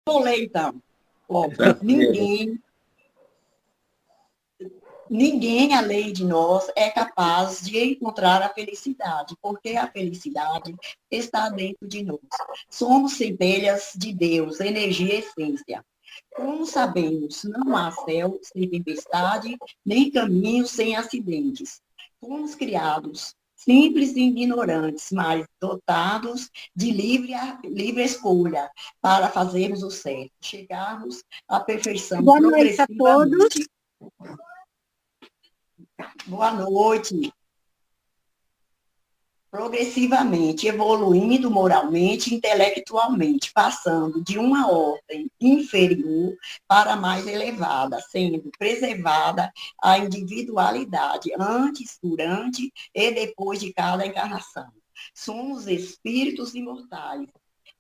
Vou ler, então. Ó, ninguém, ninguém além de nós é capaz de encontrar a felicidade, porque a felicidade está dentro de nós. Somos centelhas de Deus, energia e essência. Como sabemos, não há céu sem tempestade, nem caminho sem acidentes. Fomos criados simples e ignorantes, mas dotados de livre escolha para fazermos o certo, chegarmos à perfeição Boa noite a todos. progressivamente. Boa noite. Progressivamente, evoluindo moralmente e intelectualmente, passando de uma ordem inferior para mais elevada, sendo preservada a individualidade antes, durante e depois de cada encarnação. Somos espíritos imortais,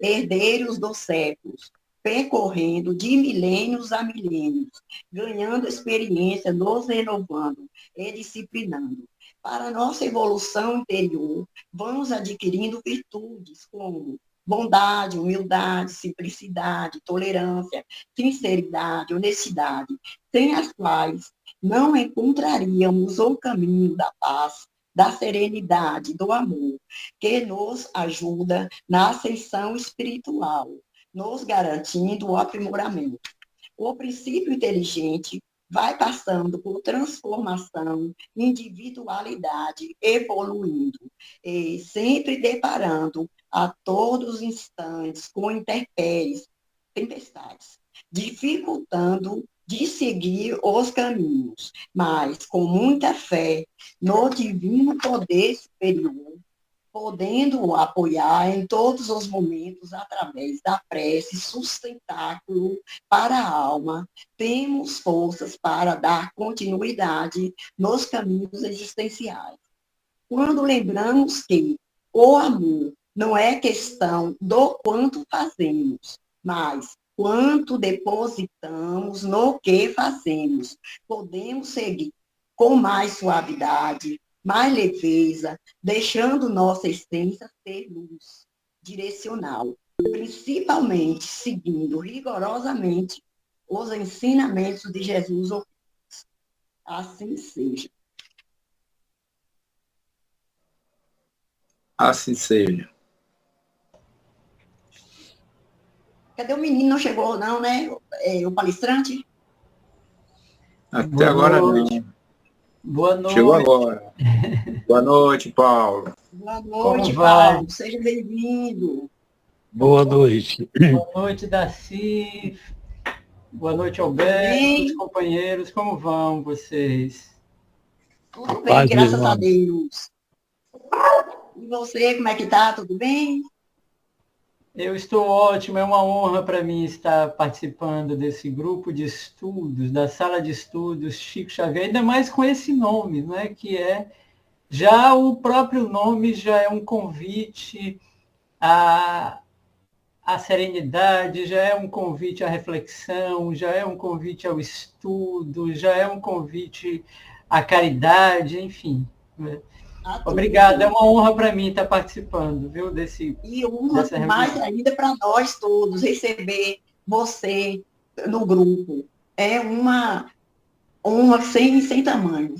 herdeiros dos séculos, percorrendo de milênios a milênios, ganhando experiência, nos renovando e disciplinando. Para nossa evolução interior, vamos adquirindo virtudes como bondade, humildade, simplicidade, tolerância, sinceridade, honestidade, sem as quais não encontraríamos o caminho da paz, da serenidade, do amor, que nos ajuda na ascensão espiritual, nos garantindo o aprimoramento. O princípio inteligente vai passando por transformação, individualidade, evoluindo, e sempre deparando a todos os instantes com intempéries, tempestades, dificultando de seguir os caminhos, mas com muita fé no divino poder superior, podendo apoiar em todos os momentos através da prece, sustentáculo para a alma, temos forças para dar continuidade nos caminhos existenciais. Quando lembramos que o amor não é questão do quanto fazemos, mas quanto depositamos no que fazemos, podemos seguir com mais suavidade, mais leveza, deixando nossa essência ser luz direcional, principalmente seguindo rigorosamente os ensinamentos de Jesus. Assim seja. Assim seja. Cadê o menino? Não chegou, não, né? O palestrante? Até Boa agora noite. não. Boa noite. Chegou agora. Boa noite, Paulo. Boa noite, Como vai? Paulo. Seja bem-vindo. Boa noite. Boa noite, Darcy. Boa noite, Alberto, os companheiros. Como vão vocês? Tudo bem, graças a Deus. E você, como é que tá? Tudo bem? Eu estou ótimo, é uma honra para mim estar participando desse grupo de estudos, da sala de estudos Chico Xavier, ainda mais com esse nome, né, que é, já o próprio nome já é um convite à serenidade, já é um convite à reflexão, já é um convite ao estudo, já é um convite à caridade, enfim. Né? Obrigado, é uma honra para mim estar participando, viu, e honra mais ainda para nós todos, receber você no grupo. É uma honra sem tamanho.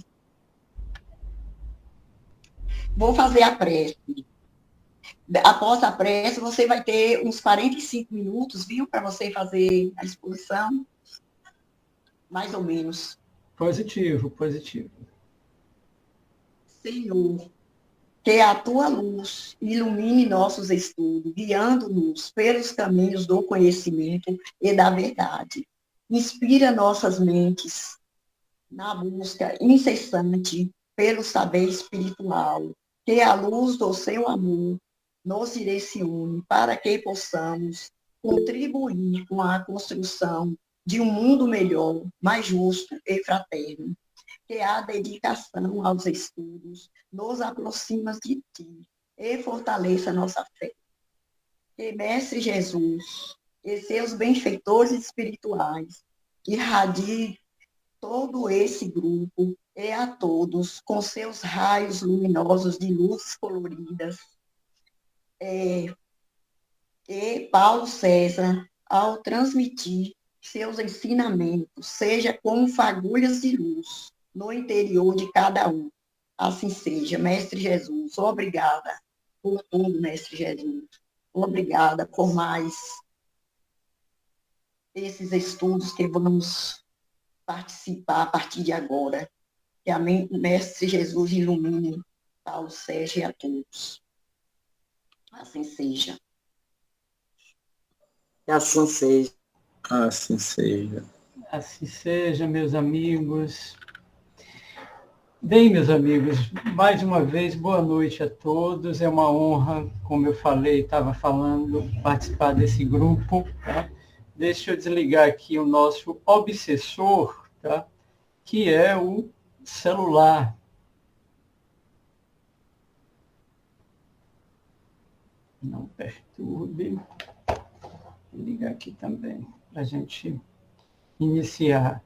Vou fazer a prece. Após a prece, você vai ter uns 45 minutos, viu, para você fazer a exposição. Mais ou menos. Positivo, positivo. Senhor, que a tua luz ilumine nossos estudos, guiando-nos pelos caminhos do conhecimento e da verdade. Inspira nossas mentes na busca incessante pelo saber espiritual. Que a luz do seu amor nos direcione para que possamos contribuir com a construção de um mundo melhor, mais justo e fraterno. Que a dedicação aos estudos nos aproxima de ti e fortaleça nossa fé. Que Mestre Jesus e seus benfeitores espirituais irradie todo esse grupo e a todos com seus raios luminosos de luzes coloridas. E Paulo César, ao transmitir seus ensinamentos, seja como fagulhas de luz no interior de cada um. Assim seja, Mestre Jesus. Obrigada por tudo, Mestre Jesus. Obrigada por mais esses estudos que vamos participar a partir de agora. Que a Mestre Jesus ilumine Paulo Sérgio e a todos. Assim seja. Que assim seja. Assim seja. Assim seja, meus amigos. Bem, meus amigos, mais uma vez, boa noite a todos. É uma honra, como eu falei, estava falando, participar desse grupo. Tá? Deixa eu desligar aqui o nosso obsessor, tá? Que é o celular. Não perturbe. Vou ligar aqui também, para a gente iniciar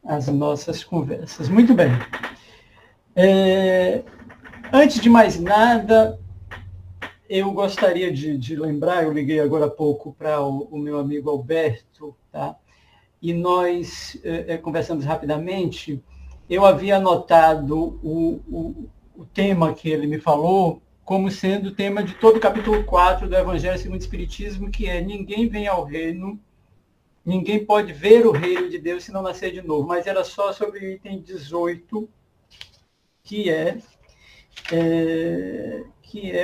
as nossas conversas. Muito bem. Antes de mais nada, eu gostaria de lembrar, eu liguei agora há pouco para o meu amigo Alberto, tá? E nós conversamos rapidamente. Eu havia anotado o tema que ele me falou como sendo o tema de todo o capítulo 4 do Evangelho segundo o Espiritismo, que é: ninguém vem ao reino, ninguém pode ver o reino de Deus se não nascer de novo. Mas era só sobre o item 18, que é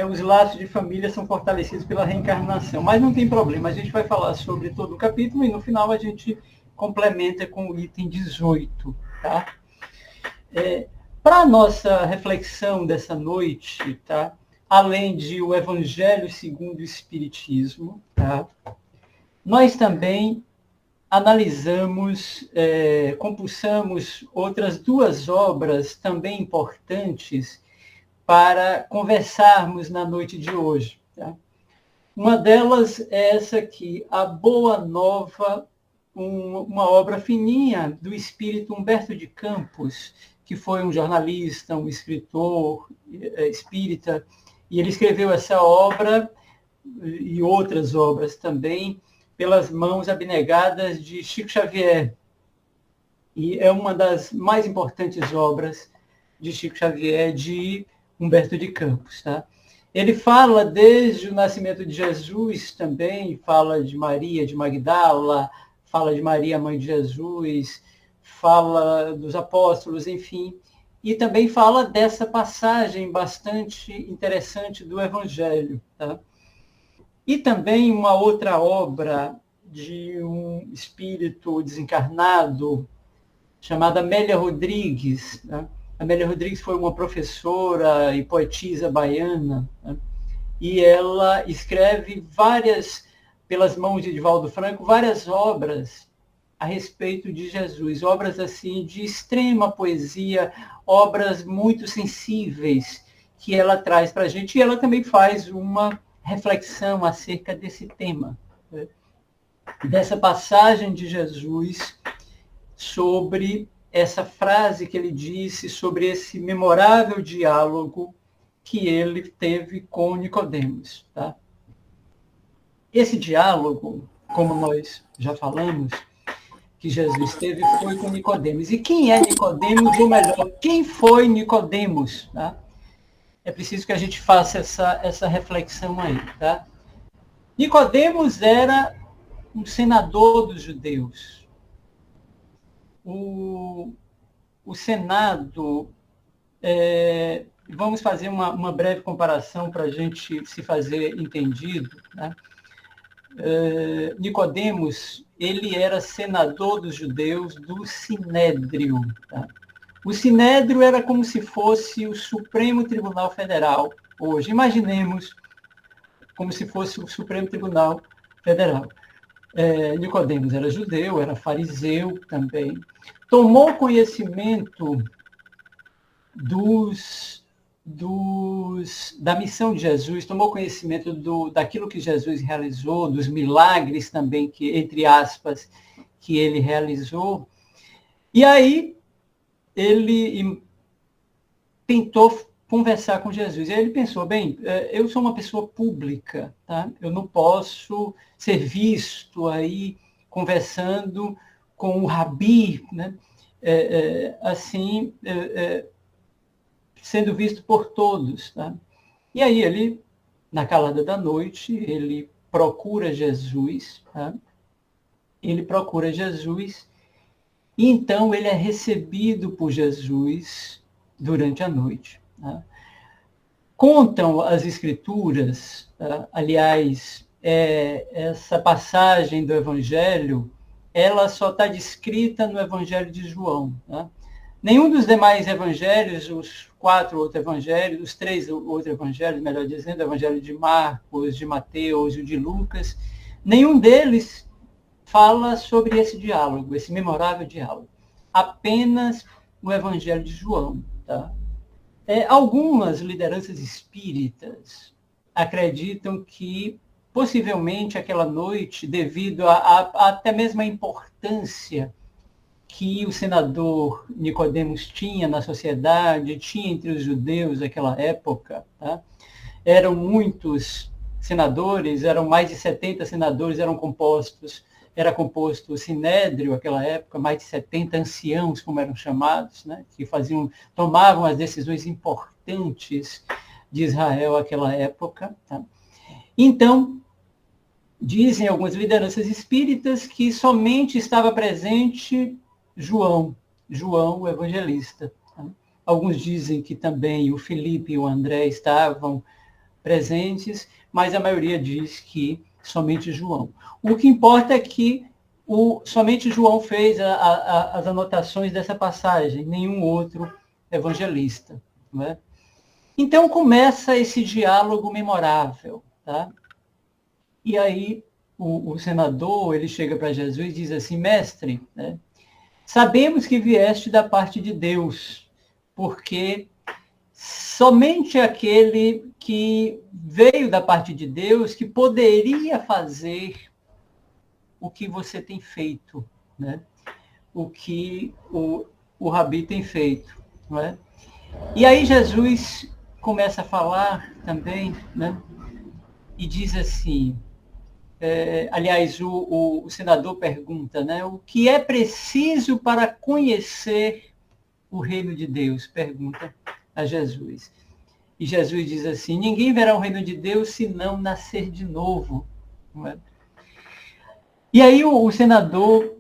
os laços de família são fortalecidos pela reencarnação. Mas não tem problema, a gente vai falar sobre todo o capítulo e no final a gente complementa com o item 18. Tá? Para a nossa reflexão dessa noite, tá? Além de o Evangelho segundo o Espiritismo, tá? Nós também analisamos, compulsamos outras duas obras também importantes para conversarmos na noite de hoje. Tá? Uma delas é essa aqui, A Boa Nova, uma obra fininha do espírito Humberto de Campos, que foi um jornalista, um escritor espírita, e ele escreveu essa obra e outras obras também pelas mãos abnegadas de Chico Xavier. E é uma das mais importantes obras de Chico Xavier, de Humberto de Campos. Tá? Ele fala desde o nascimento de Jesus também, fala de Maria de Magdala, fala de Maria, mãe de Jesus, fala dos apóstolos, enfim, e também fala dessa passagem bastante interessante do Evangelho. Tá? E também uma outra obra de um espírito desencarnado, chamada Amélia Rodrigues. Né? Amélia Rodrigues foi uma professora e poetisa baiana, né? E ela escreve pelas mãos de Divaldo Franco, várias obras a respeito de Jesus, obras assim de extrema poesia, obras muito sensíveis que ela traz para a gente, e ela também faz uma reflexão acerca desse tema, né? Dessa passagem de Jesus, sobre essa frase que ele disse, sobre esse memorável diálogo que ele teve com Nicodemos. Tá? Esse diálogo, como nós já falamos, que Jesus teve, foi com Nicodemos. E quem é Nicodemos? Ou melhor, quem foi Nicodemos? Tá? É preciso que a gente faça essa reflexão aí. Tá? Nicodemos era um senador dos judeus. O Senado, vamos fazer uma breve comparação para a gente se fazer entendido. Né? Nicodemos, ele era senador dos judeus do Sinédrio. Tá? O Sinédrio era como se fosse o Supremo Tribunal Federal hoje. Imaginemos como se fosse o Supremo Tribunal Federal. Nicodemos era judeu, era fariseu também. Tomou conhecimento da missão de Jesus, tomou conhecimento daquilo que Jesus realizou, dos milagres também, que, entre aspas, que ele realizou. E aí ele tentou conversar com Jesus. E aí ele pensou, bem, eu sou uma pessoa pública, tá? Eu não posso ser visto aí conversando com o Rabi, né? Sendo visto por todos. Tá? E aí ele, na calada da noite, ele procura Jesus, tá? Ele procura Jesus, e então ele é recebido por Jesus durante a noite. Tá? Contam as Escrituras, tá? Aliás, essa passagem do Evangelho, ela só está descrita no Evangelho de João. Tá? Nenhum dos demais evangelhos, os 4 outros evangelhos, os 3 outros evangelhos, melhor dizendo, o Evangelho de Marcos, de Mateus e o de Lucas, nenhum deles fala sobre esse diálogo, esse memorável diálogo. Apenas o Evangelho de João. Tá? Algumas lideranças espíritas acreditam que, possivelmente, aquela noite, devido até mesmo a importância que o senador Nicodemos tinha na sociedade, tinha entre os judeus naquela época, tá? Eram muitos senadores, eram mais de 70 senadores, era composto o Sinédrio, naquela época, mais de 70 anciãos, como eram chamados, né? Que tomavam as decisões importantes de Israel naquela época. Tá? Então, dizem algumas lideranças espíritas que somente estava presente João, o evangelista. Tá? Alguns dizem que também o Felipe e o André estavam presentes, mas a maioria diz que somente João. O que importa é que somente João fez as anotações dessa passagem, nenhum outro evangelista. Não é? Então começa esse diálogo memorável. Tá? E aí o senador ele chega para Jesus e diz assim, mestre, né? Sabemos que vieste da parte de Deus, porque somente aquele que veio da parte de Deus que poderia fazer o que você tem feito, né? O que o Rabi tem feito. Não é? E aí Jesus começa a falar também, né? E diz assim, aliás, o senador pergunta, né? O que é preciso para conhecer o reino de Deus? Pergunta a Jesus. E Jesus diz assim, ninguém verá o reino de Deus se não nascer de novo. Não é? E aí o senador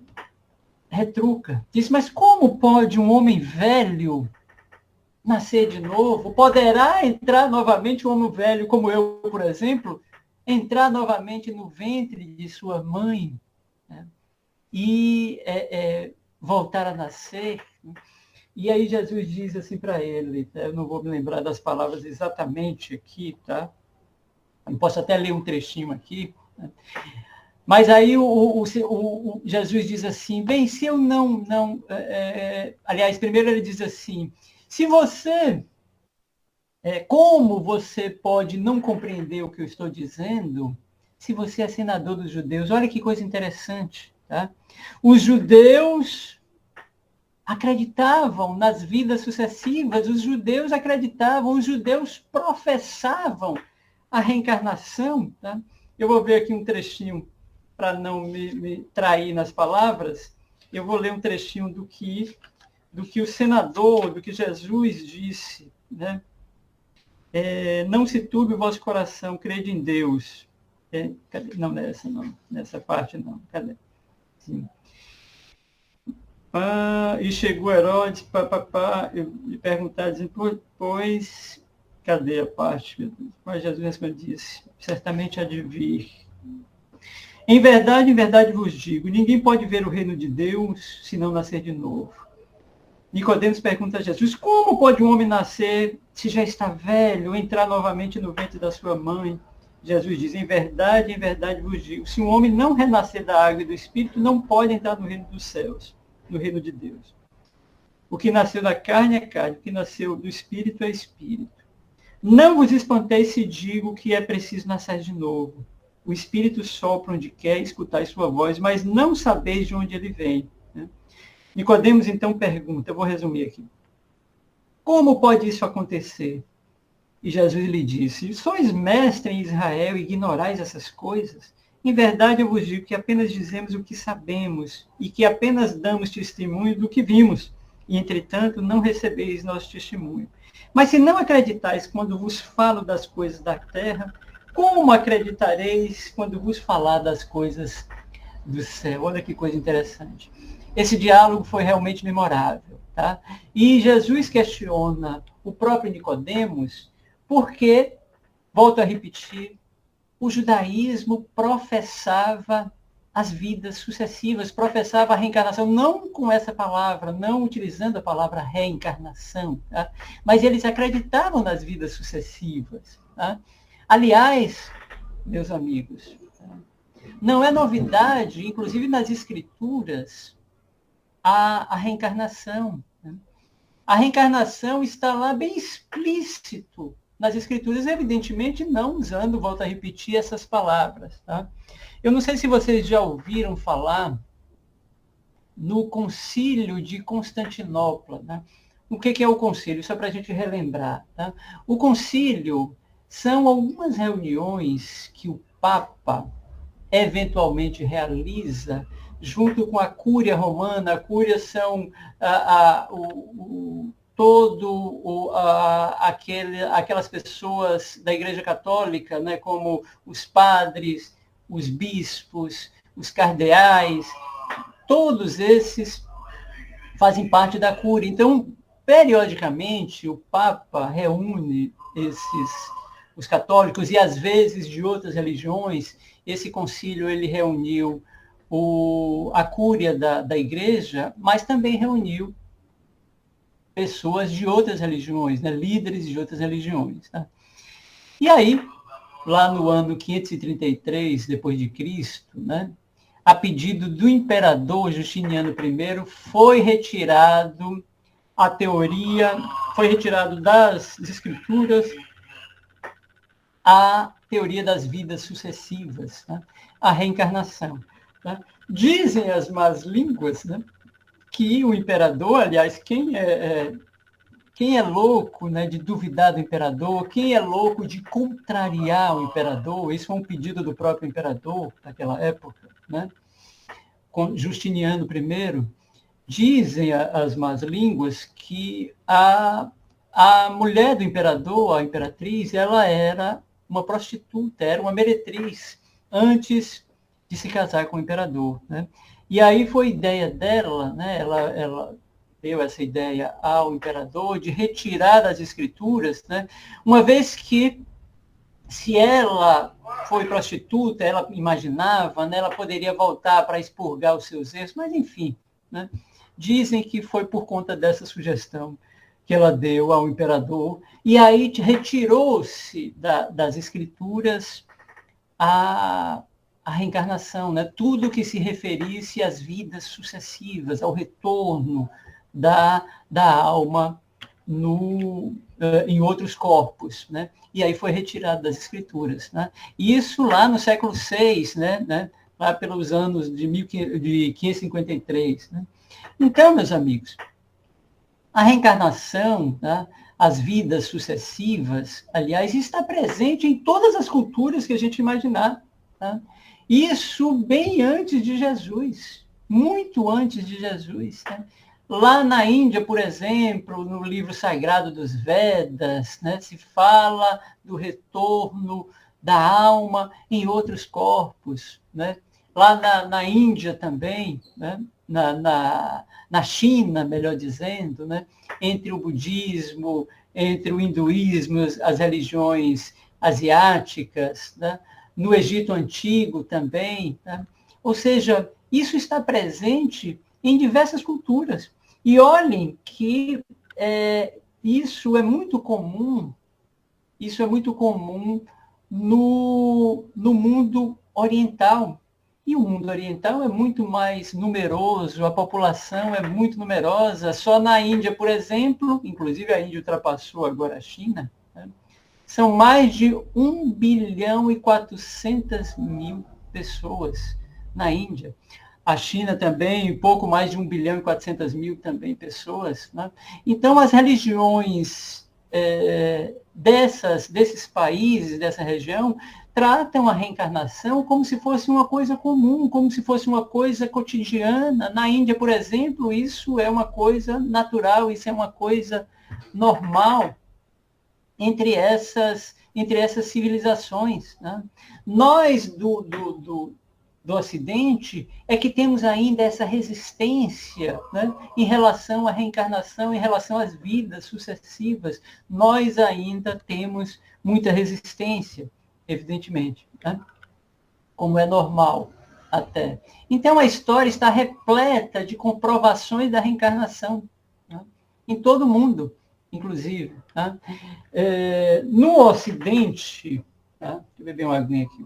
retruca, diz, mas como pode um homem velho nascer de novo? Poderá entrar novamente um homem velho como eu, por exemplo, entrar novamente no ventre de sua mãe, né? E voltar a nascer? E aí Jesus diz assim para ele, eu não vou me lembrar das palavras exatamente aqui, tá? Eu posso até ler um trechinho aqui, né? Mas aí Jesus diz assim, bem, se eu aliás, primeiro ele diz assim, como você pode não compreender o que eu estou dizendo se você é senador dos judeus? Olha que coisa interessante. Tá? Os judeus acreditavam nas vidas sucessivas, os judeus acreditavam, os judeus professavam a reencarnação. Tá? Eu vou ver aqui um trechinho para não me trair nas palavras. Eu vou ler um trechinho do que o senador, do que Jesus disse, né? Não se turbe o vosso coração, crede em Deus. Cadê? Não, nessa parte não. Cadê? Sim. E chegou Herodes, e perguntar, dizendo, pois, cadê a parte? Mas Jesus respondeu, disse, certamente há de vir. Em verdade vos digo, ninguém pode ver o reino de Deus se não nascer de novo. Nicodemos pergunta a Jesus, como pode um homem nascer se já está velho, entrar novamente no ventre da sua mãe? Jesus diz, em verdade vos digo, se um homem não renascer da água e do Espírito, não pode entrar no reino dos céus, no reino de Deus. O que nasceu da carne é carne, o que nasceu do Espírito é Espírito. Não vos espanteis se digo que é preciso nascer de novo. O Espírito sopra onde quer, escutai sua voz, mas não sabeis de onde ele vem. Nicodemos então pergunta, eu vou resumir aqui. Como pode isso acontecer? E Jesus lhe disse: sois mestre em Israel e ignorais essas coisas? Em verdade eu vos digo que apenas dizemos o que sabemos e que apenas damos testemunho do que vimos. E, entretanto, não recebeis nosso testemunho. Mas se não acreditais quando vos falo das coisas da terra, como acreditareis quando vos falar das coisas do céu? Olha que coisa interessante. Esse diálogo foi realmente memorável. Tá? E Jesus questiona o próprio Nicodemos porque, volto a repetir, o judaísmo professava as vidas sucessivas, professava a reencarnação, não com essa palavra, não utilizando a palavra reencarnação, tá? Mas eles acreditavam nas vidas sucessivas. Tá? Aliás, meus amigos, não é novidade, inclusive nas escrituras, a reencarnação. Né? A reencarnação está lá bem explícito nas escrituras, evidentemente não usando, volto a repetir, essas palavras. Tá? Eu não sei se vocês já ouviram falar no Concílio de Constantinopla. Né? O que é o concílio? Só para a gente relembrar. Tá? O concílio são algumas reuniões que o Papa eventualmente realiza junto com a Cúria Romana. A Cúria são aquelas pessoas da Igreja Católica, né, como os padres, os bispos, os cardeais, todos esses fazem parte da Cúria. Então, periodicamente, o Papa reúne os católicos e, às vezes, de outras religiões. Esse concílio ele reuniu a Cúria da Igreja, mas também reuniu pessoas de outras religiões, né, líderes de outras religiões. Tá? E aí, lá no ano 533 depois de Cristo, né, a pedido do imperador Justiniano I, foi retirado a teoria, foi retirado das escrituras a teoria das vidas sucessivas, né, a reencarnação. Tá? Dizem as más línguas, né, que o imperador, aliás, quem é louco, né, de duvidar do imperador, quem é louco de contrariar o imperador, isso foi um pedido do próprio imperador naquela época, né, com Justiniano I, dizem as más línguas que a mulher do imperador, a imperatriz, ela era uma prostituta, era uma meretriz, antes de se casar com o imperador. Né? E aí foi ideia dela, né, ela deu essa ideia ao imperador de retirar das escrituras, né, uma vez que, se ela foi prostituta, ela imaginava, né, ela poderia voltar para expurgar os seus erros, mas enfim, né, dizem que foi por conta dessa sugestão que ela deu ao imperador, e aí retirou-se das escrituras a reencarnação, né? Tudo que se referisse às vidas sucessivas, ao retorno da alma em outros corpos. Né? E aí foi retirado das escrituras. Né? Isso lá no século VI, né? Lá pelos anos de 1553. Né? Então, meus amigos, a reencarnação, né? As vidas sucessivas, aliás, está presente em todas as culturas que a gente imaginar. Tá? Isso bem antes de Jesus, muito antes de Jesus. Né? Lá na Índia, por exemplo, no livro sagrado dos Vedas, né, se fala do retorno da alma em outros corpos. Né? Lá na Índia também, né? Na China, melhor dizendo, né? Entre o budismo, entre o hinduísmo, as religiões asiáticas, né? No Egito Antigo também. Né? Ou seja, isso está presente em diversas culturas. E olhem que isso é muito comum no mundo oriental. E o mundo oriental é muito mais numeroso, a população é muito numerosa. Só na Índia, por exemplo, inclusive a Índia ultrapassou agora a China, né? São mais de 1.400.000.000 pessoas na Índia. A China também, pouco mais de 1.400.000.000 também pessoas. Né? Então, as religiões desses países, dessa região, tratam a reencarnação como se fosse uma coisa comum, como se fosse uma coisa cotidiana. Na Índia, por exemplo, isso é uma coisa natural, isso é uma coisa normal entre essas civilizações. Né? Nós, do Ocidente, é que temos ainda essa resistência, né, em relação à reencarnação, em relação às vidas sucessivas. Nós ainda temos muita resistência, evidentemente, né, como é normal até. Então, a história está repleta de comprovações da reencarnação, né, em todo o mundo, inclusive. Né. No Ocidente, tá? Deixa eu beber uma aguinha aqui.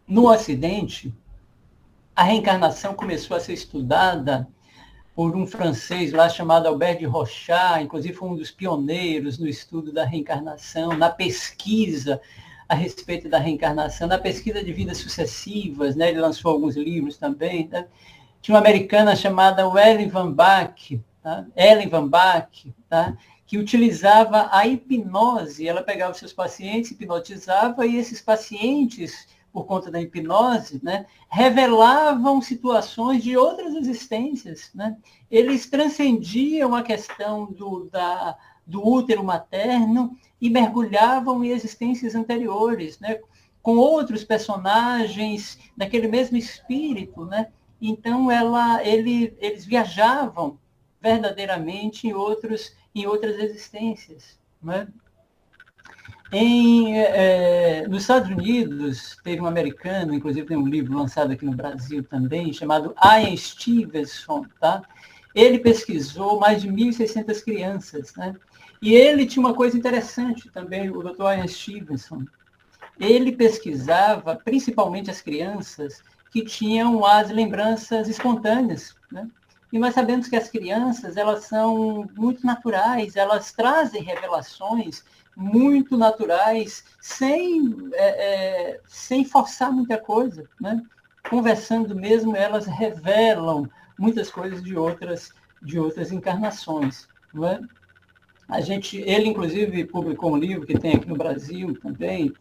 No Ocidente, a reencarnação começou a ser estudada por um francês lá chamado Albert de Rochat, inclusive foi um dos pioneiros no estudo da reencarnação, na pesquisa a respeito da reencarnação, na pesquisa de vidas sucessivas, né? Ele lançou alguns livros também. Né? Tinha uma americana chamada Ellen Van Bach, tá? Tá? Que utilizava a hipnose. Ela pegava os seus pacientes, hipnotizava, e esses pacientes, por conta da hipnose, né, revelavam situações de outras existências. Né? Eles transcendiam a questão do útero materno e mergulhavam em existências anteriores, né, com outros personagens daquele mesmo espírito. Né? Então, eles viajavam verdadeiramente em outras existências. Né? Nos Estados Unidos, teve um americano, inclusive tem um livro lançado aqui no Brasil também, chamado Ian Stevenson. Tá? Ele pesquisou mais de 1.600 crianças. Né? E ele tinha uma coisa interessante também, o Dr. Ian Stevenson. Ele pesquisava principalmente as crianças que tinham as lembranças espontâneas. Né? E nós sabemos que as crianças, elas são muito naturais, elas trazem revelações muito naturais, sem forçar muita coisa. Né? Conversando mesmo, elas revelam muitas coisas de outras encarnações. Não é? Ele, inclusive, publicou um livro que tem aqui no Brasil também,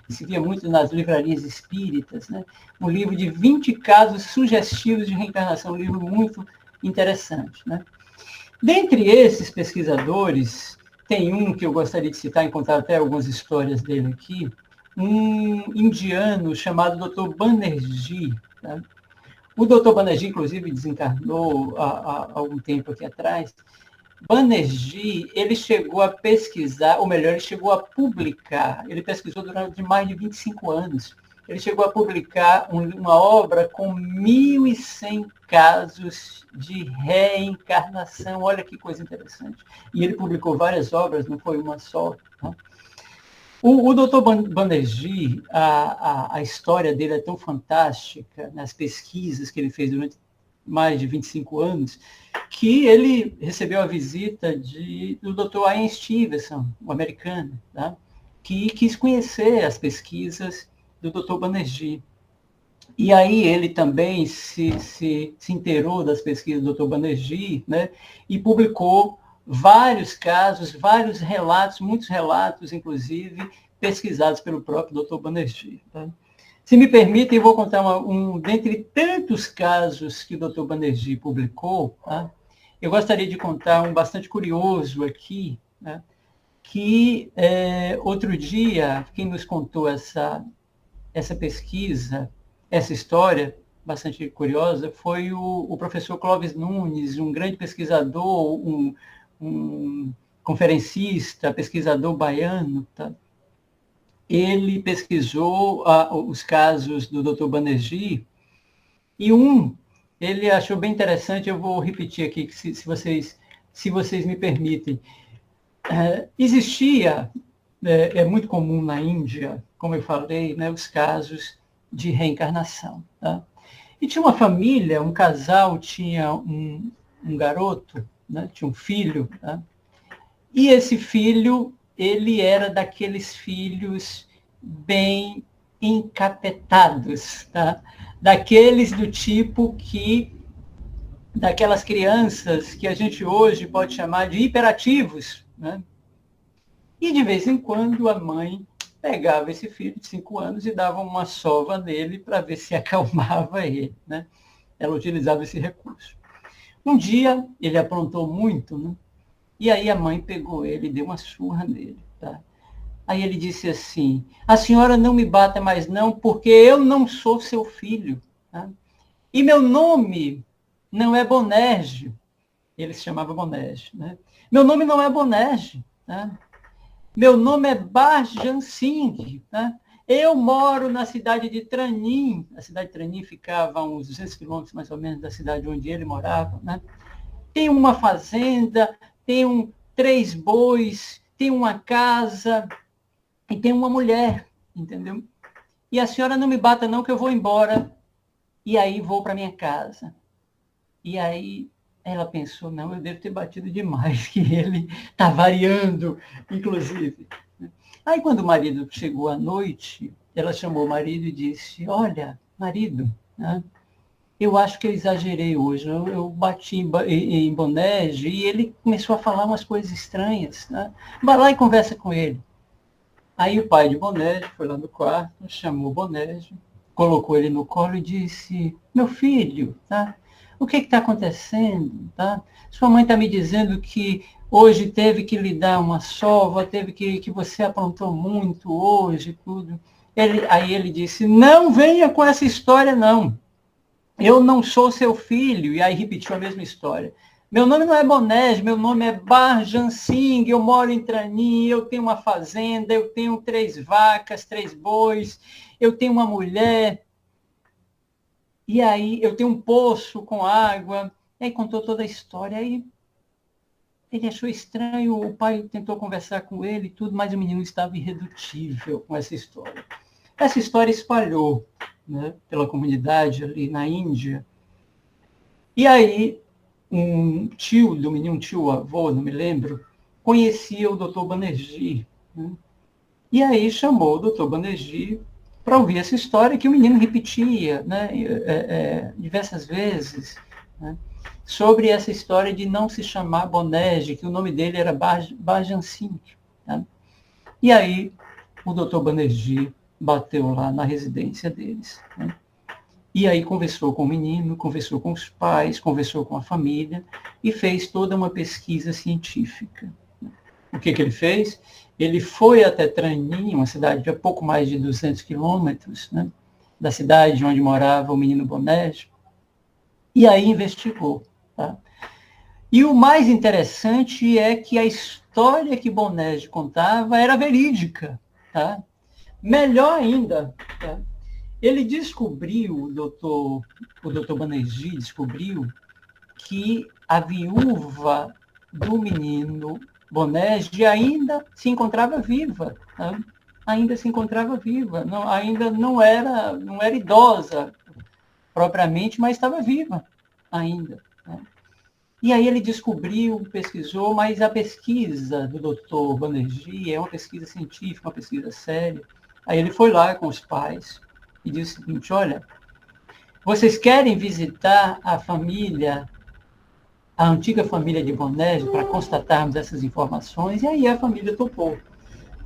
se via muito nas livrarias espíritas, né? Um livro de 20 casos sugestivos de reencarnação, um livro muito interessante. Né? Dentre esses pesquisadores, tem um que eu gostaria de citar, e contar até algumas histórias dele aqui, um indiano chamado Dr. Banerjee. Tá? O Dr. Banerjee, inclusive, desencarnou há algum tempo aqui atrás. Banerjee, ele chegou a pesquisar, ou melhor, ele chegou a publicar, ele pesquisou durante mais de 25 anos, ele chegou a publicar uma obra com 1.100 casos de reencarnação. Olha que coisa interessante. E ele publicou várias obras, não foi uma só. Tá? O Dr. Banerjee, a história dele é tão fantástica, nas pesquisas que ele fez durante mais de 25 anos, que ele recebeu a visita do Dr. Ian Stevenson, um americano, tá? Que quis conhecer as pesquisas do Dr. Banerjee. E aí ele também se inteirou das pesquisas do Dr. Banerjee, né? E publicou vários casos, vários relatos, muitos relatos, inclusive, pesquisados pelo próprio Dr. Banerjee. Tá? Se me permitem, eu vou contar dentre tantos casos que o Dr. Banerjee publicou, tá? Eu gostaria de contar um bastante curioso aqui, né? Que outro dia, quem nos contou essa pesquisa, essa história bastante curiosa, foi o professor Clóvis Nunes, um grande pesquisador, um conferencista, pesquisador baiano. Tá? Ele pesquisou os casos do Dr. Banerjee, e ele achou bem interessante, eu vou repetir aqui, se vocês me permitem. Existia, é muito comum na Índia, como eu falei, né, os casos de reencarnação. Tá? E tinha uma família, um casal, tinha um garoto, né, tinha um filho, tá? E esse filho, ele era daqueles filhos bem encapetados, tá? Daqueles do tipo que daquelas crianças que a gente hoje pode chamar de hiperativos, né? E de vez em quando a mãe pegava esse filho de 5 anos e dava uma sova nele para ver se acalmava ele, né? Ela utilizava esse recurso. Um dia ele aprontou muito, né? E aí a mãe pegou ele e deu uma surra nele, tá? Aí ele disse assim: a senhora não me bata mais não, porque eu não sou seu filho, tá? E meu nome não é Bonerge. Ele se chamava Bonerge, né? Meu nome não é Bonerge, tá? Meu nome é Barjan Singh, tá? Eu moro na cidade de Tranin. A cidade de Tranin ficava a uns 200 quilômetros, mais ou menos, da cidade onde ele morava, né? Tem uma fazenda, tem 3 bois, tem uma casa e tem uma mulher, entendeu? E a senhora não me bata não, que eu vou embora. E aí vou para minha casa. E aí ela pensou, não, eu devo ter batido demais, que ele está variando, inclusive. Aí quando o marido chegou à noite, ela chamou o marido e disse: olha, marido, né, eu acho que eu exagerei hoje, eu bati em Bonerge e ele começou a falar umas coisas estranhas, né? Vai lá e conversa com ele. Aí o pai de Bonerge foi lá no quarto, chamou Bonerge, colocou ele no colo e disse: meu filho, tá? O que está acontecendo? Tá? Sua mãe está me dizendo que hoje teve que lhe dar uma sova, teve que você aprontou muito hoje, tudo. Aí ele disse: não venha com essa história, não. Eu não sou seu filho. E aí repetiu a mesma história. Meu nome não é Bonerge, meu nome é Barjan Singh, eu moro em Tranin, eu tenho uma fazenda, eu tenho 3 vacas, 3 bois, eu tenho uma mulher. E aí eu tenho um poço com água. E aí contou toda a história. Aí ele achou estranho, o pai tentou conversar com ele e tudo, mas o menino estava irredutível com essa história. Essa história espalhou, né, pela comunidade ali na Índia. E aí um tio do menino, um tio-avô, não me lembro, conhecia o Dr. Banerjee, né? E aí chamou o Dr. Banerjee para ouvir essa história que o menino repetia, né, diversas vezes, né, sobre essa história de não se chamar Bonerge, que o nome dele era Barjan Singh. Tá? E aí o Dr. Banerjee bateu lá na residência deles, né? E aí conversou com o menino, conversou com os pais, conversou com a família e fez toda uma pesquisa científica. O que ele fez? Ele foi até Tranin, uma cidade de pouco mais de 200 quilômetros, né, da cidade onde morava o menino Bonerge, e aí investigou. Tá? E o mais interessante é que a história que Bonerge contava era verídica. Tá? Melhor ainda, tá? Ele descobriu, o doutor Banerjee descobriu que a viúva do menino Bonerge ainda se encontrava viva, né? Ainda se encontrava viva, não, ainda não era idosa propriamente, mas estava viva ainda, né? E aí ele descobriu, pesquisou, mas a pesquisa do Dr. Banerjee é uma pesquisa científica, uma pesquisa séria. Aí ele foi lá com os pais e disse o seguinte: olha, vocês querem visitar a antiga família de Bonerge, para constatarmos essas informações? E aí a família topou.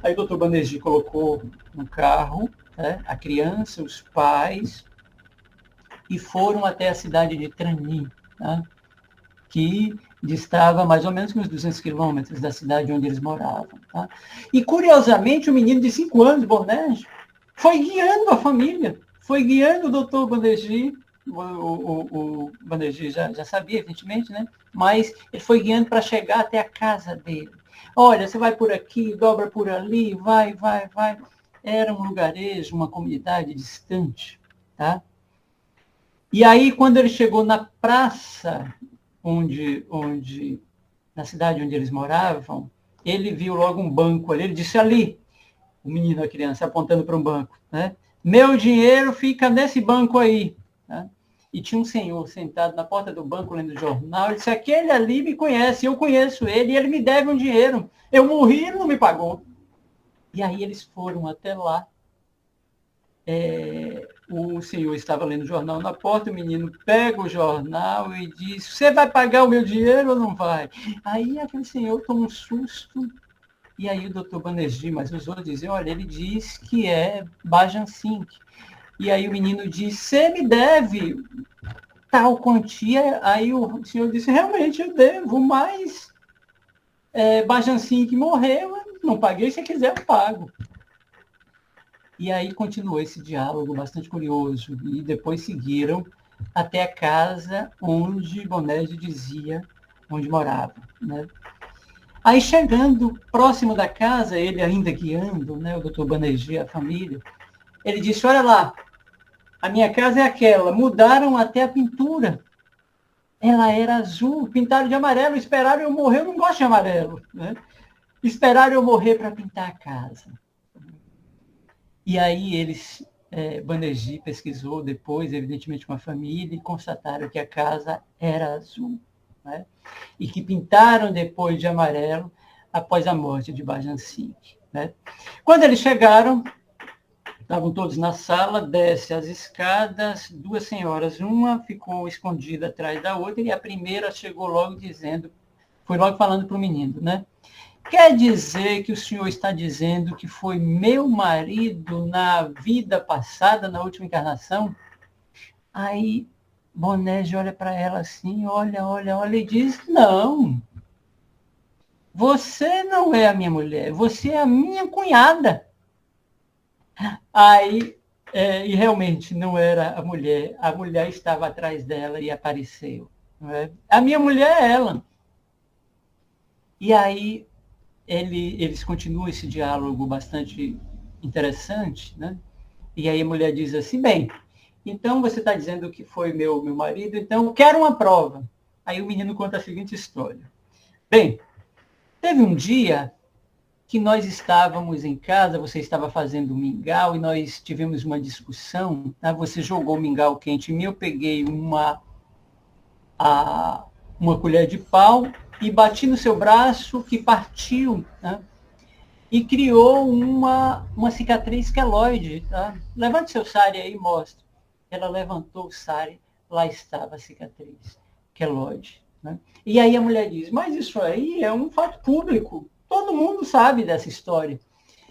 Aí o Dr. Banerjee colocou no carro, né, a criança, os pais, e foram até a cidade de Tranin, tá? Que distava mais ou menos uns 200 quilômetros da cidade onde eles moravam. Tá? E, curiosamente, o menino de 5 anos, Bonerge, foi guiando a família, foi guiando o doutor Banerjee. O Banerjee já sabia, evidentemente, né? Mas ele foi guiando para chegar até a casa dele. Olha, você vai por aqui, dobra por ali, vai. Era um lugarejo, uma comunidade distante. Tá? E aí, quando ele chegou na praça, na cidade onde eles moravam, ele viu logo um banco ali, ele disse ali, o menino, a criança, apontando para um banco, né? Meu dinheiro fica nesse banco aí. Tá? E tinha um senhor sentado na porta do banco lendo o jornal, ele disse: aquele ali me conhece, eu conheço ele, e ele me deve um dinheiro. Eu morri e ele não me pagou. E aí eles foram até lá o senhor estava lendo o jornal na porta, o menino pega o jornal e diz, você vai pagar o meu dinheiro ou não vai? Aí aquele senhor toma um susto, e aí o doutor Banerjee, mas os outros dizem, olha, ele diz que é Bajan Singh. E aí o menino diz, você me deve tal quantia. Aí o senhor disse, realmente eu devo, mas Bajan Singh morreu, eu não paguei, se quiser eu pago. E aí continuou esse diálogo bastante curioso, e depois seguiram até a casa onde Bonerge dizia onde morava, né? Aí chegando próximo da casa, ele ainda guiando, né, o doutor Banerjee, a família, ele disse, olha lá, a minha casa é aquela, mudaram até a pintura. Ela era azul, pintaram de amarelo, esperaram eu morrer, eu não gosto de amarelo, né? Esperaram eu morrer para pintar a casa. E aí eles, Banerjee pesquisou depois, evidentemente com a família, e constataram que a casa era azul, né? E que pintaram depois de amarelo após a morte de Bajan Singh, né? Quando eles chegaram, estavam todos na sala, desce as escadas, duas senhoras, uma ficou escondida atrás da outra, e a primeira chegou logo dizendo, foi logo falando para o menino, né? Quer dizer que o senhor está dizendo que foi meu marido na vida passada, na última encarnação? Aí Bonerge olha para ela assim, olha, e diz, não, você não é a minha mulher, você é a minha cunhada. Aí, e realmente não era a mulher estava atrás dela e apareceu. Não é? A minha mulher é ela. E aí eles continuam esse diálogo bastante interessante, né? E aí a mulher diz assim, bem, então você está dizendo que foi meu marido, então eu quero uma prova. Aí o menino conta a seguinte história. Bem, teve um dia que nós estávamos em casa, você estava fazendo mingau e nós tivemos uma discussão, né? Você jogou mingau quente em mim, eu peguei uma colher de pau e bati no seu braço que partiu, né? E criou uma cicatriz queloide. Tá? Levante seu sari aí e mostre. Ela levantou o sari, lá estava a cicatriz queloide. Né? E aí a mulher diz, mas isso aí é um fato público. Todo mundo sabe dessa história.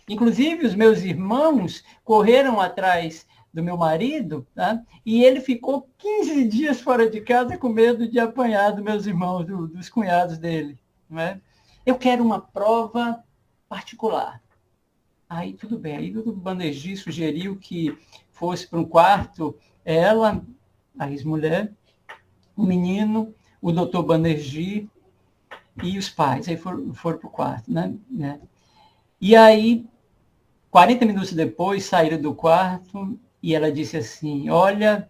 Inclusive, os meus irmãos correram atrás do meu marido, tá? E ele ficou 15 dias fora de casa com medo de apanhar dos meus irmãos, dos cunhados dele. Não é? Eu quero uma prova particular. Aí tudo bem. Aí o Banerjee sugeriu que fosse para um quarto ela, a ex-mulher, o menino, o doutor Banerjee e os pais. Aí foram para o quarto. Né? E aí, 40 minutos depois, saíram do quarto e ela disse assim, olha,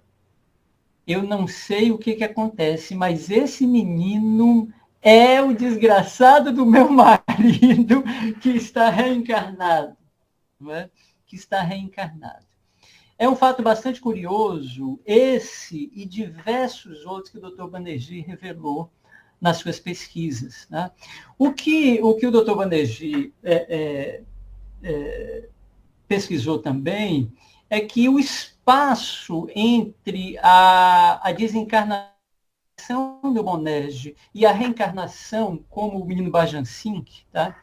eu não sei o que acontece, mas esse menino é o desgraçado do meu marido que está reencarnado. Não é? Que está reencarnado. É um fato bastante curioso, esse e diversos outros que o Dr. Banerjee revelou nas suas pesquisas. Né? O que o Dr. Banerjee pesquisou também é que o espaço entre a desencarnação do Bonerge e a reencarnação como o menino Bajan Singh, tá?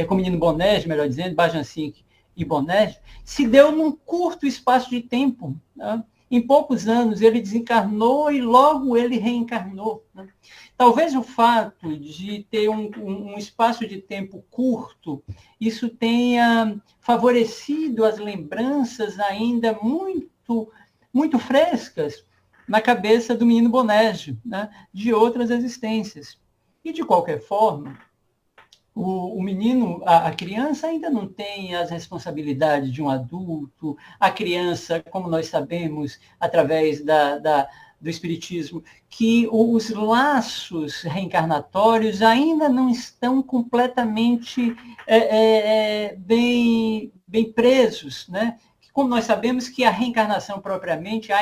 Como o menino Bonerge, melhor dizendo, Bajan Singh e Bonerge, se deu num curto espaço de tempo. Tá? Em poucos anos ele desencarnou e logo ele reencarnou. Né? Talvez o fato de ter um espaço de tempo curto, isso tenha favorecido as lembranças ainda muito, muito frescas na cabeça do menino Bonerge, né, de outras existências. E, de qualquer forma, o menino, a criança ainda não tem as responsabilidades de um adulto. A criança, como nós sabemos, através do Espiritismo, que os laços reencarnatórios ainda não estão completamente bem presos, né? Como nós sabemos que a encarnação propriamente,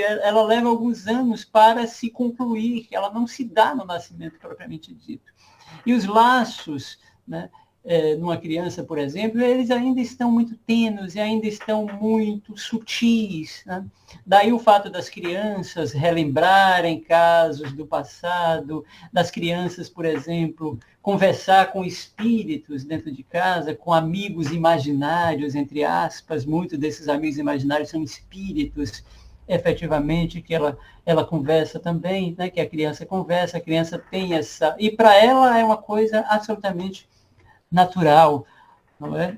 ela leva alguns anos para se concluir, ela não se dá no nascimento propriamente dito. E os laços, né, numa criança, por exemplo, eles ainda estão muito tênues e ainda estão muito sutis, né? Daí o fato das crianças relembrarem casos do passado, das crianças, por exemplo, conversar com espíritos dentro de casa, com amigos imaginários, entre aspas, muitos desses amigos imaginários são espíritos, efetivamente, que ela conversa também, né? Que a criança conversa, a criança tem essa... E para ela é uma coisa absolutamente natural, não é?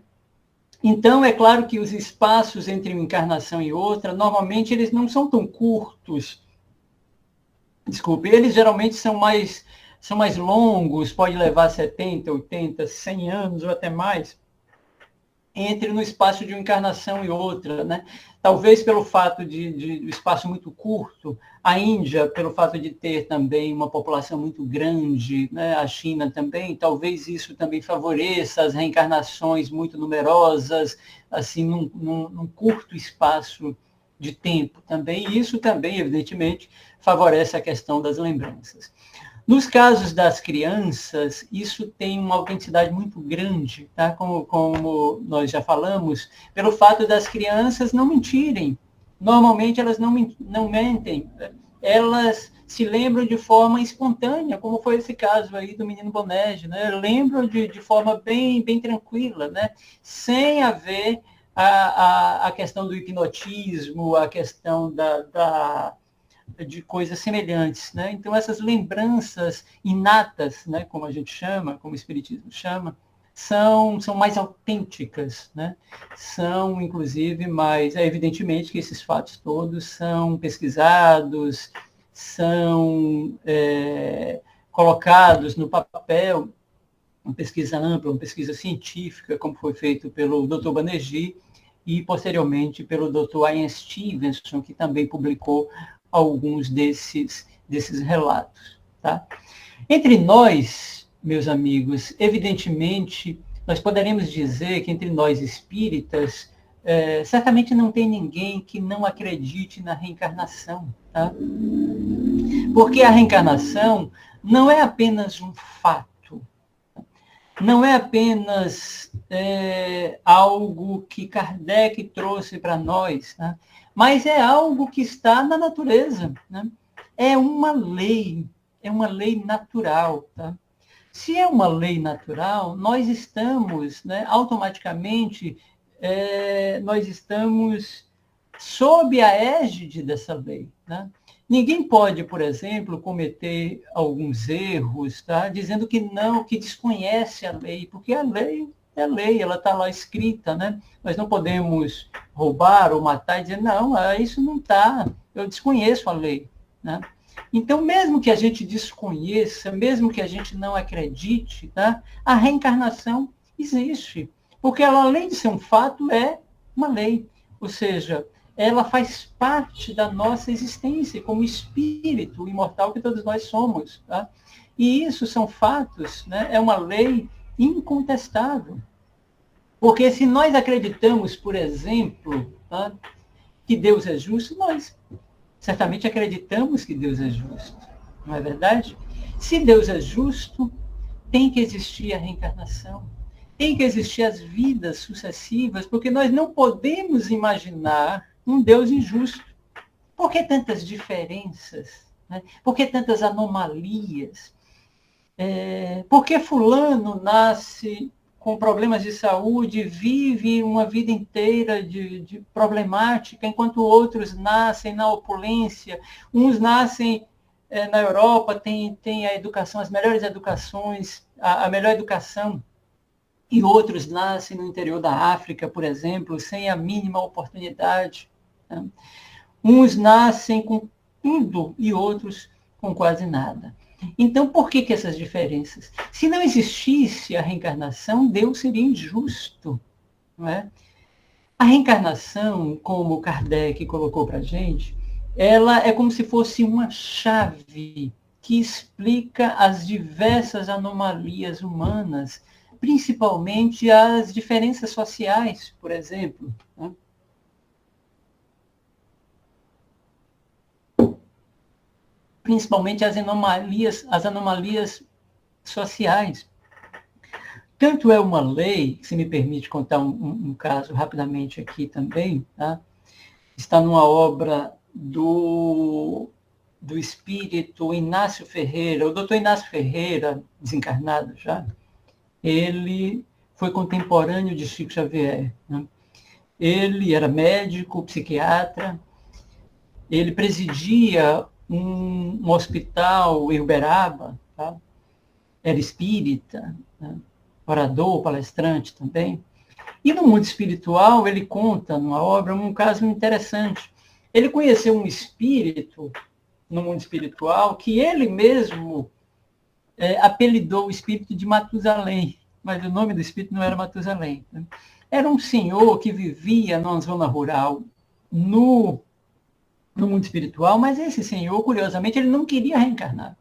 Então, é claro que os espaços entre uma encarnação e outra, normalmente, eles não são tão curtos. Desculpe, eles geralmente são mais longos, pode levar 70, 80, 100 anos ou até mais, entre no espaço de uma encarnação e outra, né? Talvez pelo fato de espaço muito curto, a Índia, pelo fato de ter também uma população muito grande, né? A China também, talvez isso também favoreça as reencarnações muito numerosas, assim, num curto espaço de tempo também. E isso também, evidentemente, favorece a questão das lembranças. Nos casos das crianças, isso tem uma autenticidade muito grande, tá? Como nós já falamos, pelo fato das crianças não mentirem. Normalmente elas não mentem, elas se lembram de forma espontânea, como foi esse caso aí do menino Bonejo, né? Lembram de forma bem tranquila, né? Sem haver a questão do hipnotismo, a questão de coisas semelhantes, né? Então, essas lembranças inatas, né, como a gente chama, como o Espiritismo chama, são mais autênticas, né? São, inclusive, mais... evidentemente que esses fatos todos são pesquisados, são colocados no papel, uma pesquisa ampla, uma pesquisa científica, como foi feito pelo Dr. Banerjee e, posteriormente, pelo Dr. Ian Stevenson, que também publicou alguns desses relatos. Tá? Entre nós, meus amigos, evidentemente, nós poderemos dizer que entre nós espíritas, certamente não tem ninguém que não acredite na reencarnação. Tá? Porque a reencarnação não é apenas um fato, não é apenas algo que Kardec trouxe para nós, né? Mas é algo que está na natureza, né? É uma lei natural. Tá? Se é uma lei natural, nós estamos, né, automaticamente, nós estamos sob a égide dessa lei. Né? Ninguém pode, por exemplo, cometer alguns erros, tá? Dizendo que não, que desconhece a lei, porque a lei é lei, ela está lá escrita, né? Nós não podemos roubar ou matar e dizer, não, isso não está, eu desconheço a lei. Né? Então, mesmo que a gente desconheça, mesmo que a gente não acredite, tá? A reencarnação existe, porque ela, além de ser um fato, é uma lei. Ou seja, ela faz parte da nossa existência como espírito imortal que todos nós somos. Tá? E isso são fatos, né? É uma lei incontestável. Porque se nós acreditamos, por exemplo, tá, que Deus é justo, nós certamente acreditamos que Deus é justo. Não é verdade? Se Deus é justo, tem que existir a reencarnação. Tem que existir as vidas sucessivas, porque nós não podemos imaginar um Deus injusto. Por que tantas diferenças? Né? Por que tantas anomalias? Por que fulano nasce com problemas de saúde, vive uma vida inteira de problemática, enquanto outros nascem na opulência? Uns nascem na Europa, tem a educação, as melhores educações, a melhor educação, e outros nascem no interior da África, por exemplo, sem a mínima oportunidade. Né? Uns nascem com tudo e outros com quase nada. Então, por que essas diferenças? Se não existisse a reencarnação, Deus seria injusto. Não é? A reencarnação, como Kardec colocou para a gente, ela é como se fosse uma chave que explica as diversas anomalias humanas, principalmente as diferenças sociais, por exemplo. Né? Principalmente as anomalias sociais. Tanto é uma lei, se me permite contar um caso rapidamente aqui também, tá? Está numa obra do espírito Inácio Ferreira, o doutor Inácio Ferreira, desencarnado já, ele foi contemporâneo de Chico Xavier, né? Ele era médico, psiquiatra, ele presidia um hospital em Uberaba, tá? Era espírita, né? Orador, palestrante também. E no mundo espiritual, ele conta numa obra um caso interessante. Ele conheceu um espírito no mundo espiritual que ele mesmo apelidou o espírito de Matusalém, mas o nome do espírito não era Matusalém, né? Era um senhor que vivia numa zona rural no mundo espiritual, mas esse senhor, curiosamente, ele não queria reencarnar.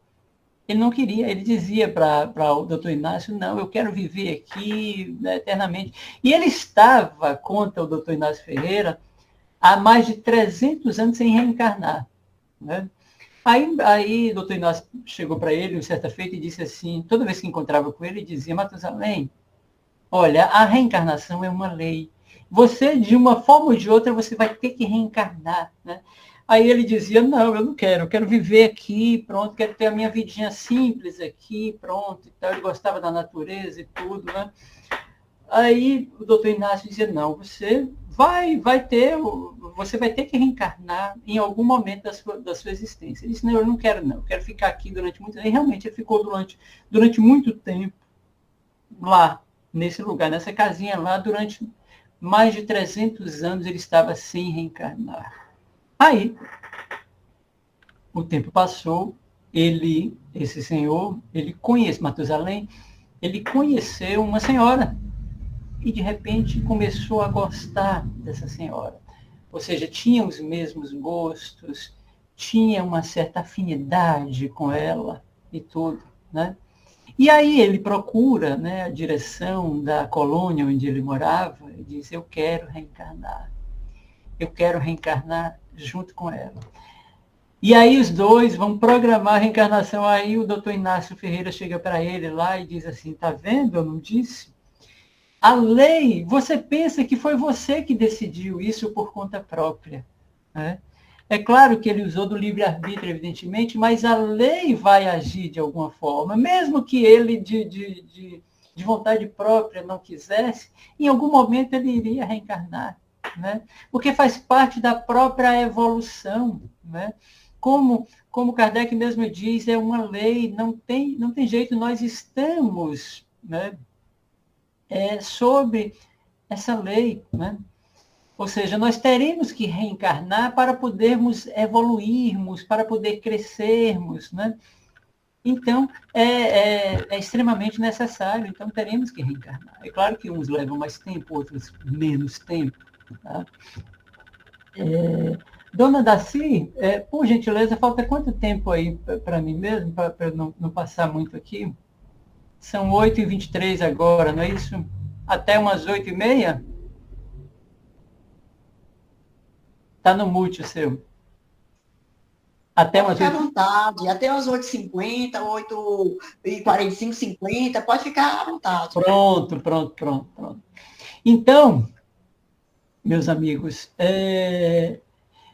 Ele não queria, ele dizia para o doutor Inácio, não, eu quero viver aqui, né, eternamente. E ele estava, conta o doutor Inácio Ferreira, há mais de 300 anos sem reencarnar, né? Aí o doutor Inácio chegou para ele, certa feita, e disse assim, toda vez que encontrava com ele, dizia, Matusalém, olha, a reencarnação é uma lei. Você, de uma forma ou de outra, você vai ter que reencarnar, né? Aí ele dizia, não, eu não quero, eu quero viver aqui, pronto, quero ter a minha vidinha simples aqui, pronto, e tal. Ele gostava da natureza e tudo, né? Aí o doutor Inácio dizia, não, você vai ter que reencarnar em algum momento da sua existência. Ele disse, não, eu não quero não, eu quero ficar aqui durante muito tempo. E realmente ele ficou durante muito tempo lá, nesse lugar, nessa casinha lá, durante mais de 300 anos ele estava sem reencarnar. Aí, o tempo passou, esse senhor, ele conhece Matusalém, ele conheceu uma senhora e, de repente, começou a gostar dessa senhora. Ou seja, tinha os mesmos gostos, tinha uma certa afinidade com ela e tudo, né? E aí ele procura, né, a direção da colônia onde ele morava e diz, eu quero reencarnar junto com ela. E aí os dois vão programar a reencarnação. Aí o doutor Inácio Ferreira chega para ele lá e diz assim, tá vendo, eu não disse? A lei, você pensa que foi você que decidiu isso por conta própria, né? É claro que ele usou do livre-arbítrio, evidentemente, mas a lei vai agir de alguma forma, mesmo que ele, de vontade própria, não quisesse, em algum momento ele iria reencarnar, né? Porque faz parte da própria evolução, né? Como Kardec mesmo diz, é uma lei, não tem jeito, nós estamos, né, sobre essa lei, né? Ou seja, nós teremos que reencarnar para podermos evoluirmos, para poder crescermos, né? Então, é extremamente necessário, então teremos que reencarnar. É claro que uns levam mais tempo, outros menos tempo, tá? Dona Daci, por gentileza, falta quanto tempo aí para mim mesmo, para eu não passar muito aqui? São 8h23 agora, não é isso? Até umas 8h30? Está no mute o seu. Até Pode umas ficar à 8h. vontade, até as 8h50, 8h45, 50, pode ficar à vontade. Pronto. Então, meus amigos,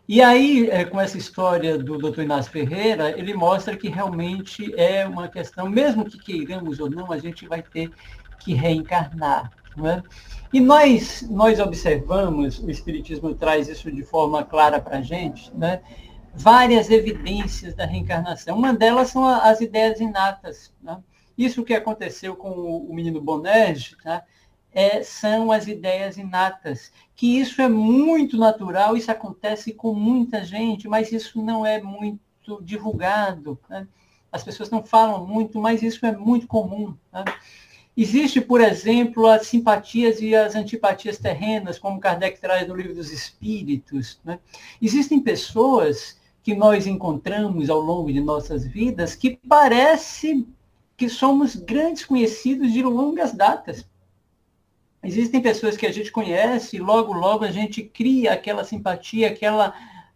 e aí, com essa história do doutor Inácio Ferreira, ele mostra que realmente é uma questão, mesmo que queiramos ou não, a gente vai ter que reencarnar, não é? E nós observamos, o Espiritismo traz isso de forma clara para a gente, né? Várias evidências da reencarnação. Uma delas são as ideias inatas, né? Isso que aconteceu com o menino Bonerge, tá? São as ideias inatas, que isso é muito natural, isso acontece com muita gente, mas isso não é muito divulgado, né? As pessoas não falam muito, mas isso é muito comum, né? Existe, por exemplo, as simpatias e as antipatias terrenas, como Kardec traz no Livro dos Espíritos, né? Existem pessoas que nós encontramos ao longo de nossas vidas que parece que somos grandes conhecidos de longas datas. Existem pessoas que a gente conhece e logo a gente cria aquela simpatia,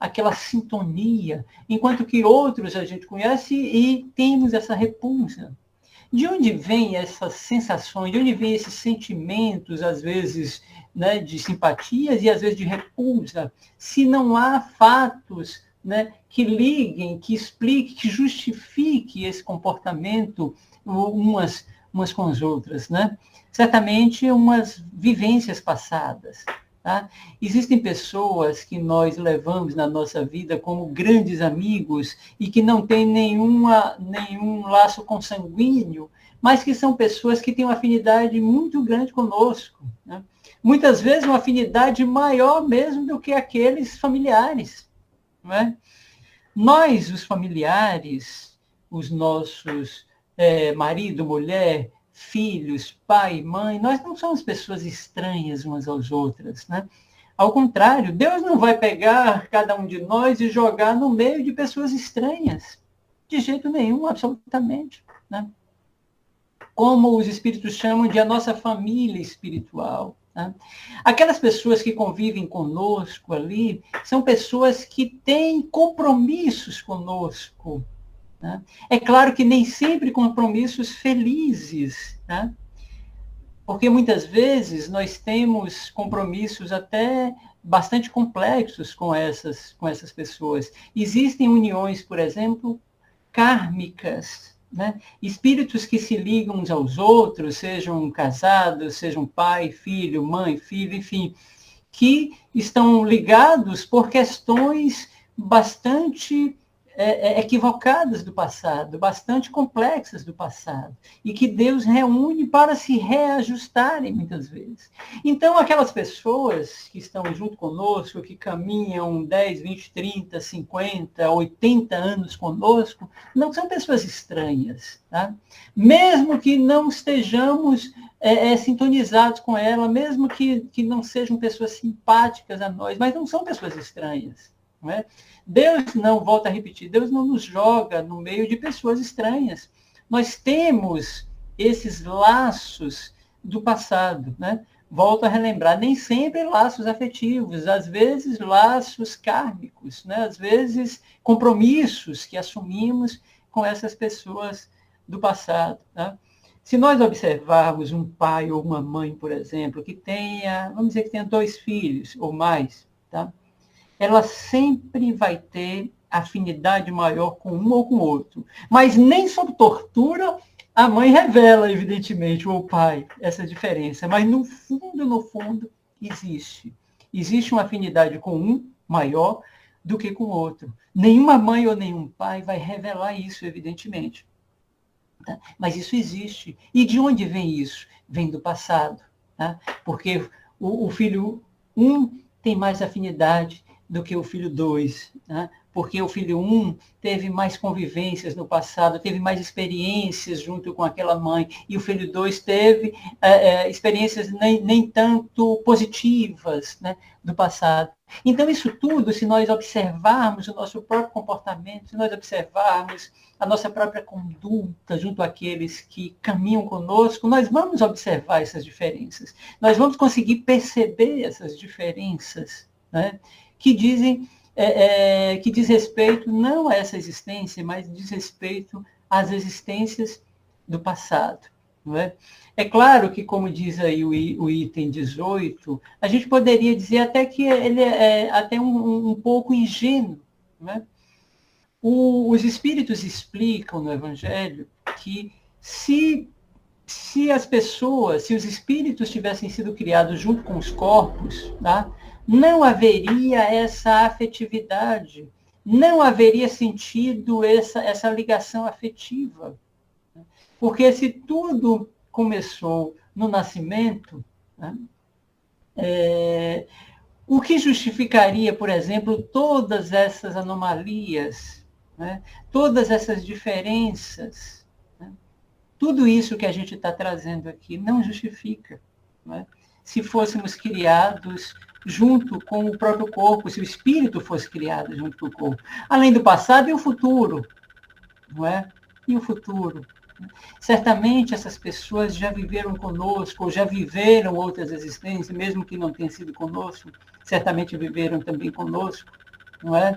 aquela sintonia, enquanto que outros a gente conhece e temos essa repulsa. De onde vêm essas sensações, de onde vêm esses sentimentos, às vezes, né, de simpatias e às vezes de repulsa, se não há fatos, né, que liguem, que expliquem, que justifiquem esse comportamento umas com as outras, né? Certamente umas vivências passadas. Tá? Existem pessoas que nós levamos na nossa vida como grandes amigos e que não têm nenhum laço consanguíneo, mas que são pessoas que têm uma afinidade muito grande conosco. Né? Muitas vezes uma afinidade maior mesmo do que aqueles familiares. Não é? Nós, os familiares, os nossos marido, mulher, filhos, pai, mãe, nós não somos pessoas estranhas umas às outras, né? Ao contrário, Deus não vai pegar cada um de nós e jogar no meio de pessoas estranhas. De jeito nenhum, absolutamente. Né? Como os espíritos chamam de a nossa família espiritual. Né? Aquelas pessoas que convivem conosco ali são pessoas que têm compromissos conosco. Né? É claro que nem sempre compromissos felizes, né? Porque muitas vezes nós temos compromissos até bastante complexos com essas pessoas. Existem uniões, por exemplo, kármicas, né? Espíritos que se ligam uns aos outros, sejam casados, sejam pai, filho, mãe, filho, enfim, que estão ligados por questões bastante equivocadas do passado, bastante complexas do passado, e que Deus reúne para se reajustarem muitas vezes. Então, aquelas pessoas que estão junto conosco, que caminham 10, 20, 30, 50, 80 anos conosco, não são pessoas estranhas. Tá? Mesmo que não estejamos sintonizados com ela, mesmo que não sejam pessoas simpáticas a nós, mas não são pessoas estranhas. Não é? Deus não, volta a repetir, Deus não nos joga no meio de pessoas estranhas. Nós temos esses laços do passado, né? Volto a relembrar, nem sempre laços afetivos, às vezes laços kármicos, né? Às vezes compromissos que assumimos com essas pessoas do passado. Tá? Se nós observarmos um pai ou uma mãe, por exemplo, que tenha, vamos dizer que tenha 2 filhos ou mais, tá? Ela sempre vai ter afinidade maior com um ou com o outro. Mas nem sob tortura a mãe revela, evidentemente, ou o pai, essa diferença. Mas no fundo, existe. Existe uma afinidade com um maior do que com o outro. Nenhuma mãe ou nenhum pai vai revelar isso, evidentemente. Tá? Mas isso existe. E de onde vem isso? Vem do passado. Tá? Porque o filho 1 tem mais afinidade do que o filho 2, né? Porque o filho 1 teve mais convivências no passado, teve mais experiências junto com aquela mãe, e o filho 2 teve experiências nem tanto positivas, né, do passado. Então, isso tudo, se nós observarmos o nosso próprio comportamento, se nós observarmos a nossa própria conduta junto àqueles que caminham conosco, nós vamos observar essas diferenças. Nós vamos conseguir perceber essas diferenças, né? Que diz respeito não a essa existência, mas diz respeito às existências do passado. Não é? É claro que, como diz aí o item 18, a gente poderia dizer até que ele é até um pouco ingênuo. Não é? Os espíritos explicam no Evangelho que se as pessoas, se os espíritos tivessem sido criados junto com os corpos, tá? Não haveria essa afetividade, não haveria sentido essa ligação afetiva. Porque se tudo começou no nascimento, né, o que justificaria, por exemplo, todas essas anomalias, né, todas essas diferenças, né, tudo isso que a gente está trazendo aqui não justifica. Né? Se fôssemos criados junto com o próprio corpo, se o espírito fosse criado junto com o corpo. Além do passado e o futuro. Não é? E o futuro. Certamente essas pessoas já viveram conosco, ou já viveram outras existências, mesmo que não tenham sido conosco, certamente viveram também conosco. Não é?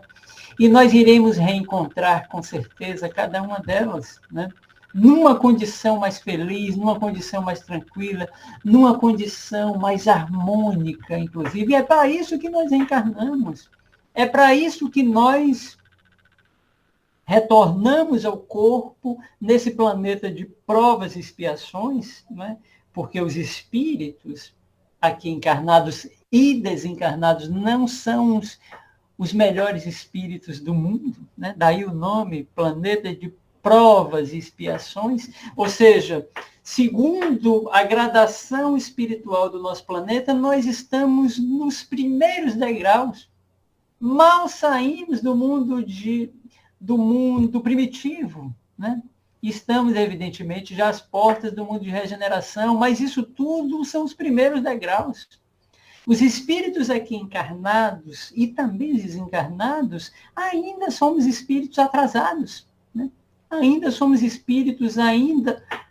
E nós iremos reencontrar, com certeza, cada uma delas. Né? numa condição mais feliz, numa condição mais tranquila, numa condição mais harmônica, inclusive. E é para isso que nós reencarnamos. É para isso que nós retornamos ao corpo nesse planeta de provas e expiações, né? Porque os espíritos aqui encarnados e desencarnados não são os melhores espíritos do mundo, né? Daí o nome, planeta de provas e expiações, ou seja, segundo a gradação espiritual do nosso planeta, nós estamos nos primeiros degraus, mal saímos do mundo primitivo, né? Estamos, evidentemente, já às portas do mundo de regeneração, mas isso tudo são os primeiros degraus. Os espíritos aqui encarnados e também desencarnados, ainda somos espíritos atrasados, né? Ainda somos espíritos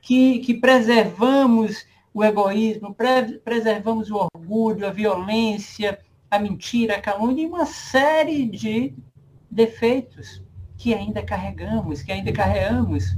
que preservamos o egoísmo, preservamos o orgulho, a violência, a mentira, a calúnia e uma série de defeitos que ainda carregamos,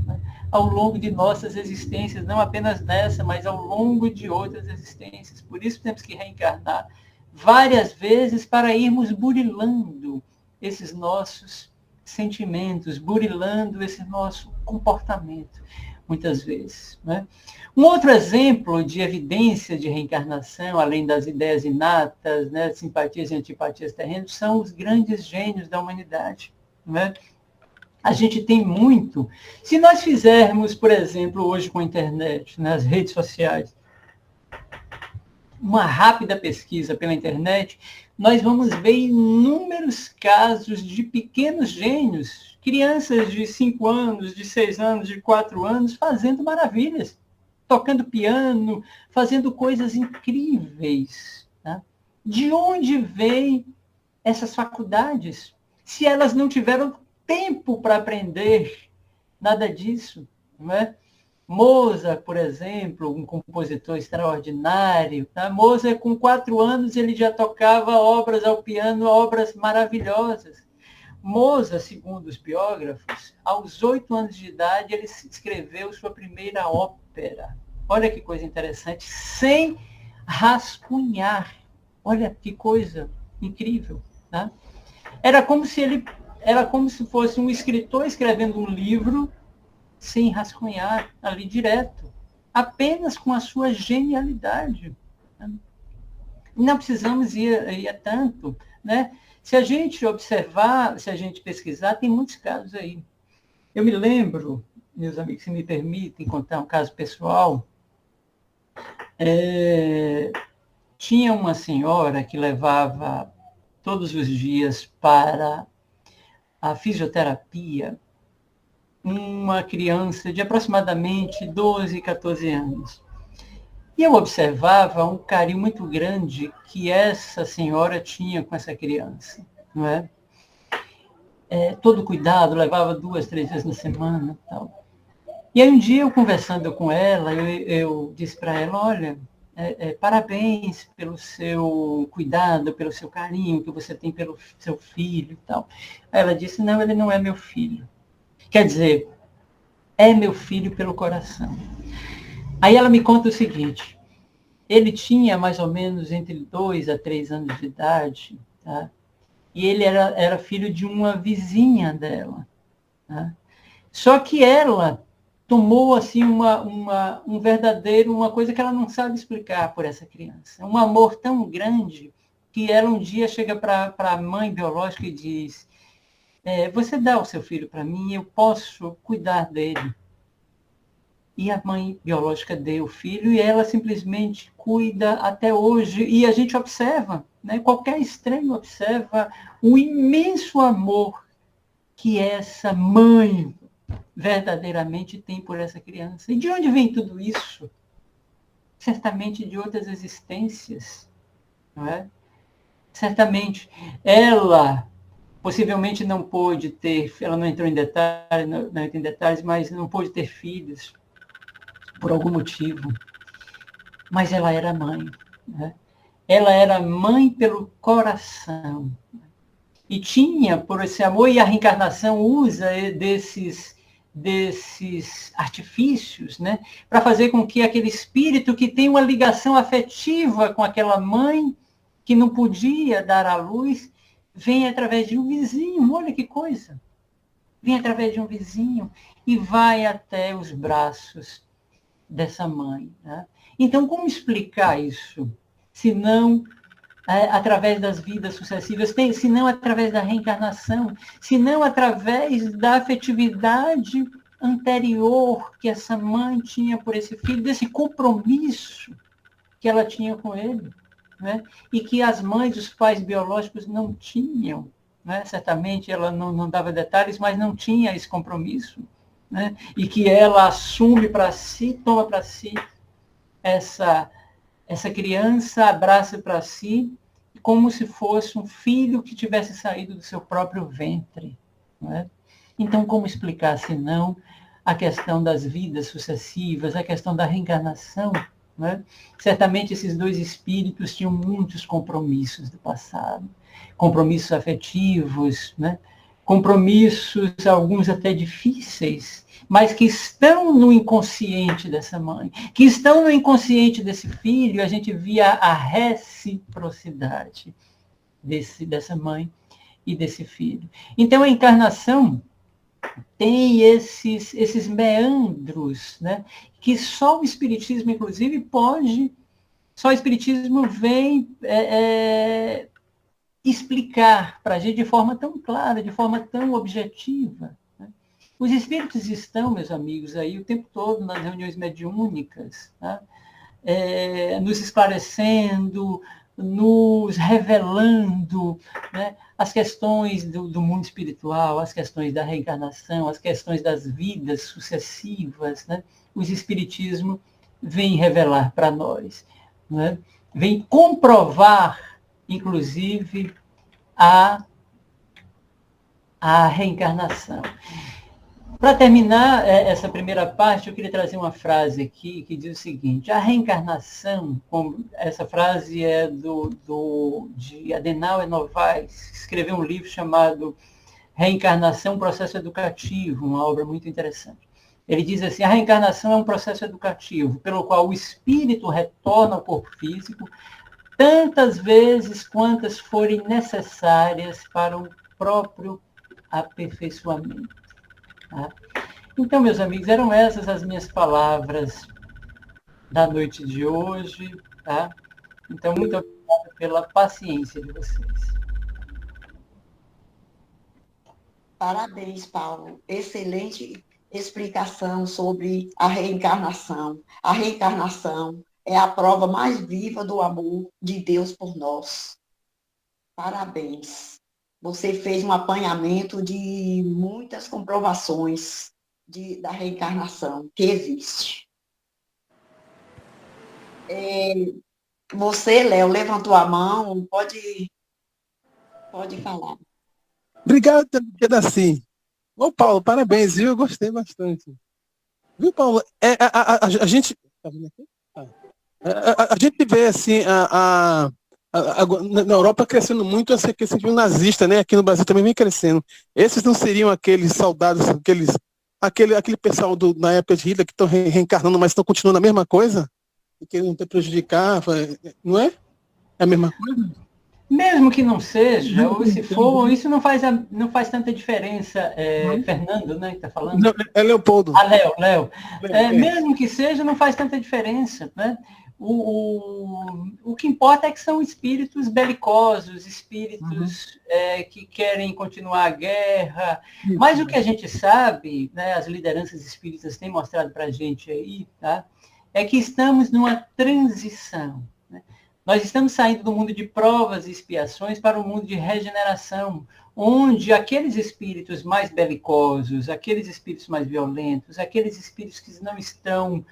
né, ao longo de nossas existências, não apenas nessa, mas ao longo de outras existências. Por isso temos que reencarnar várias vezes para irmos burilando esses nossos sentimentos, burilando esse nosso comportamento, muitas vezes, né? Um outro exemplo de evidência de reencarnação, além das ideias inatas, né, simpatias e antipatias terrenas, são os grandes gênios da humanidade, né? A gente tem muito. Se nós fizermos, por exemplo, hoje com a internet, nas redes sociais, uma rápida pesquisa pela internet, nós vamos ver inúmeros casos de pequenos gênios, crianças de 5 anos, de 6 anos, de 4 anos, fazendo maravilhas, tocando piano, fazendo coisas incríveis, né? De onde vêm essas faculdades? Se elas não tiveram tempo para aprender nada disso, não é? Mozart, por exemplo, um compositor extraordinário. Tá? Mozart, com 4 anos, ele já tocava obras ao piano, obras maravilhosas. Mozart, segundo os biógrafos, aos 8 anos de idade, ele escreveu sua primeira ópera. Olha que coisa interessante, sem rascunhar. Olha que coisa incrível. Tá? Era como se fosse um escritor escrevendo um livro sem rascunhar ali direto, apenas com a sua genialidade. Não precisamos ir a tanto, né? Se a gente observar, se a gente pesquisar, tem muitos casos aí. Eu me lembro, meus amigos, se me permitem contar um caso pessoal, tinha uma senhora que levava todos os dias para a fisioterapia uma criança de aproximadamente 12, 14 anos. E eu observava um carinho muito grande que essa senhora tinha com essa criança, não é? Todo cuidado, levava 2, 3 vezes na semana. Tal. E aí um dia, eu conversando com ela, eu disse para ela, olha, parabéns pelo seu cuidado, pelo seu carinho que você tem pelo seu filho e tal. Aí ela disse, não, ele não é meu filho. Quer dizer, é meu filho pelo coração. Aí ela me conta o seguinte, ele tinha mais ou menos entre 2 a 3 anos de idade, tá? E ele era filho de uma vizinha dela. Tá? Só que ela tomou assim uma coisa que ela não sabe explicar por essa criança. Um amor tão grande que ela um dia chega para a mãe biológica e diz, você dá o seu filho para mim, eu posso cuidar dele. E a mãe biológica deu o filho e ela simplesmente cuida até hoje. E a gente observa, né? Qualquer estranho observa o imenso amor que essa mãe verdadeiramente tem por essa criança. E de onde vem tudo isso? Certamente de outras existências, não é? Certamente ela possivelmente não pôde ter, ela não entrou em detalhes, mas não pôde ter filhos por algum motivo. Mas ela era mãe, né? Ela era mãe pelo coração. E tinha, por esse amor, e a reencarnação usa desses artifícios, né, para fazer com que aquele espírito que tem uma ligação afetiva com aquela mãe que não podia dar à luz, venha através de um vizinho, olha que coisa, vem através de um vizinho e vai até os braços dessa mãe. Né? Então, como explicar isso? Se não através das vidas sucessivas, se não através da reencarnação, se não através da afetividade anterior que essa mãe tinha por esse filho, desse compromisso que ela tinha com ele, né? E que as mães, os pais biológicos não tinham. Né? Certamente ela não dava detalhes, mas não tinha esse compromisso. Né? E que ela assume para si, toma para si essa criança, abraça para si, como se fosse um filho que tivesse saído do seu próprio ventre. Né? Então, como explicar, se não, a questão das vidas sucessivas, a questão da reencarnação? Né? Certamente esses dois espíritos tinham muitos compromissos do passado, compromissos afetivos, né? Compromissos, alguns até difíceis, mas que estão no inconsciente dessa mãe, que estão no inconsciente desse filho. A gente via a reciprocidade dessa mãe e desse filho. Então, a encarnação tem esses meandros, né, que só o Espiritismo, inclusive, pode, só o Espiritismo vem explicar para a gente de forma tão clara, de forma tão objetiva. Né? Os espíritos estão, meus amigos, aí o tempo todo nas reuniões mediúnicas, tá? Nos esclarecendo, nos revelando, né, as questões do mundo espiritual, as questões da reencarnação, as questões das vidas sucessivas. Né? O Espiritismo vem revelar para nós, né? Vem comprovar, inclusive, a reencarnação. Para terminar essa primeira parte, eu queria trazer uma frase aqui que diz o seguinte: a reencarnação, essa frase é de Adenauer Novaes, que escreveu um livro chamado Reencarnação, Processo Educativo, uma obra muito interessante. Ele diz assim: a reencarnação é um processo educativo, pelo qual o espírito retorna ao corpo físico tantas vezes quantas forem necessárias para o próprio aperfeiçoamento. Tá? Então, meus amigos, eram essas as minhas palavras da noite de hoje. Tá? Então, muito obrigado pela paciência de vocês. Parabéns, Paulo. Excelente explicação sobre a reencarnação. A reencarnação é a prova mais viva do amor de Deus por nós. Parabéns. Você fez um apanhamento de muitas comprovações da reencarnação que existe. Você, Léo, levantou a mão, pode falar. Obrigado, Pedacinho. Ô, Paulo, parabéns, viu? Eu gostei bastante. Viu, Paulo? A gente... A gente vê, assim, na Europa crescendo muito esse filme nazista, né? Aqui no Brasil também vem crescendo. Esses não seriam aqueles soldados, aquele pessoal na época de Hitler que estão reencarnando, mas estão continuando a mesma coisa? E querendo prejudicar, não é? É a mesma coisa? Mesmo que não seja, ou se for, isso não faz tanta diferença, Fernando, né, que está falando? Não, é Leopoldo. Léo. Mesmo que seja, não faz tanta diferença, né? O que importa é que são espíritos belicosos, espíritos que querem continuar a guerra. Mas o que a gente sabe, né, as lideranças espíritas têm mostrado para a gente aí, tá, é que estamos numa transição. Né? Nós estamos saindo do mundo de provas e expiações para o mundo de regeneração, onde aqueles espíritos mais belicosos, aqueles espíritos mais violentos, aqueles espíritos que não estão,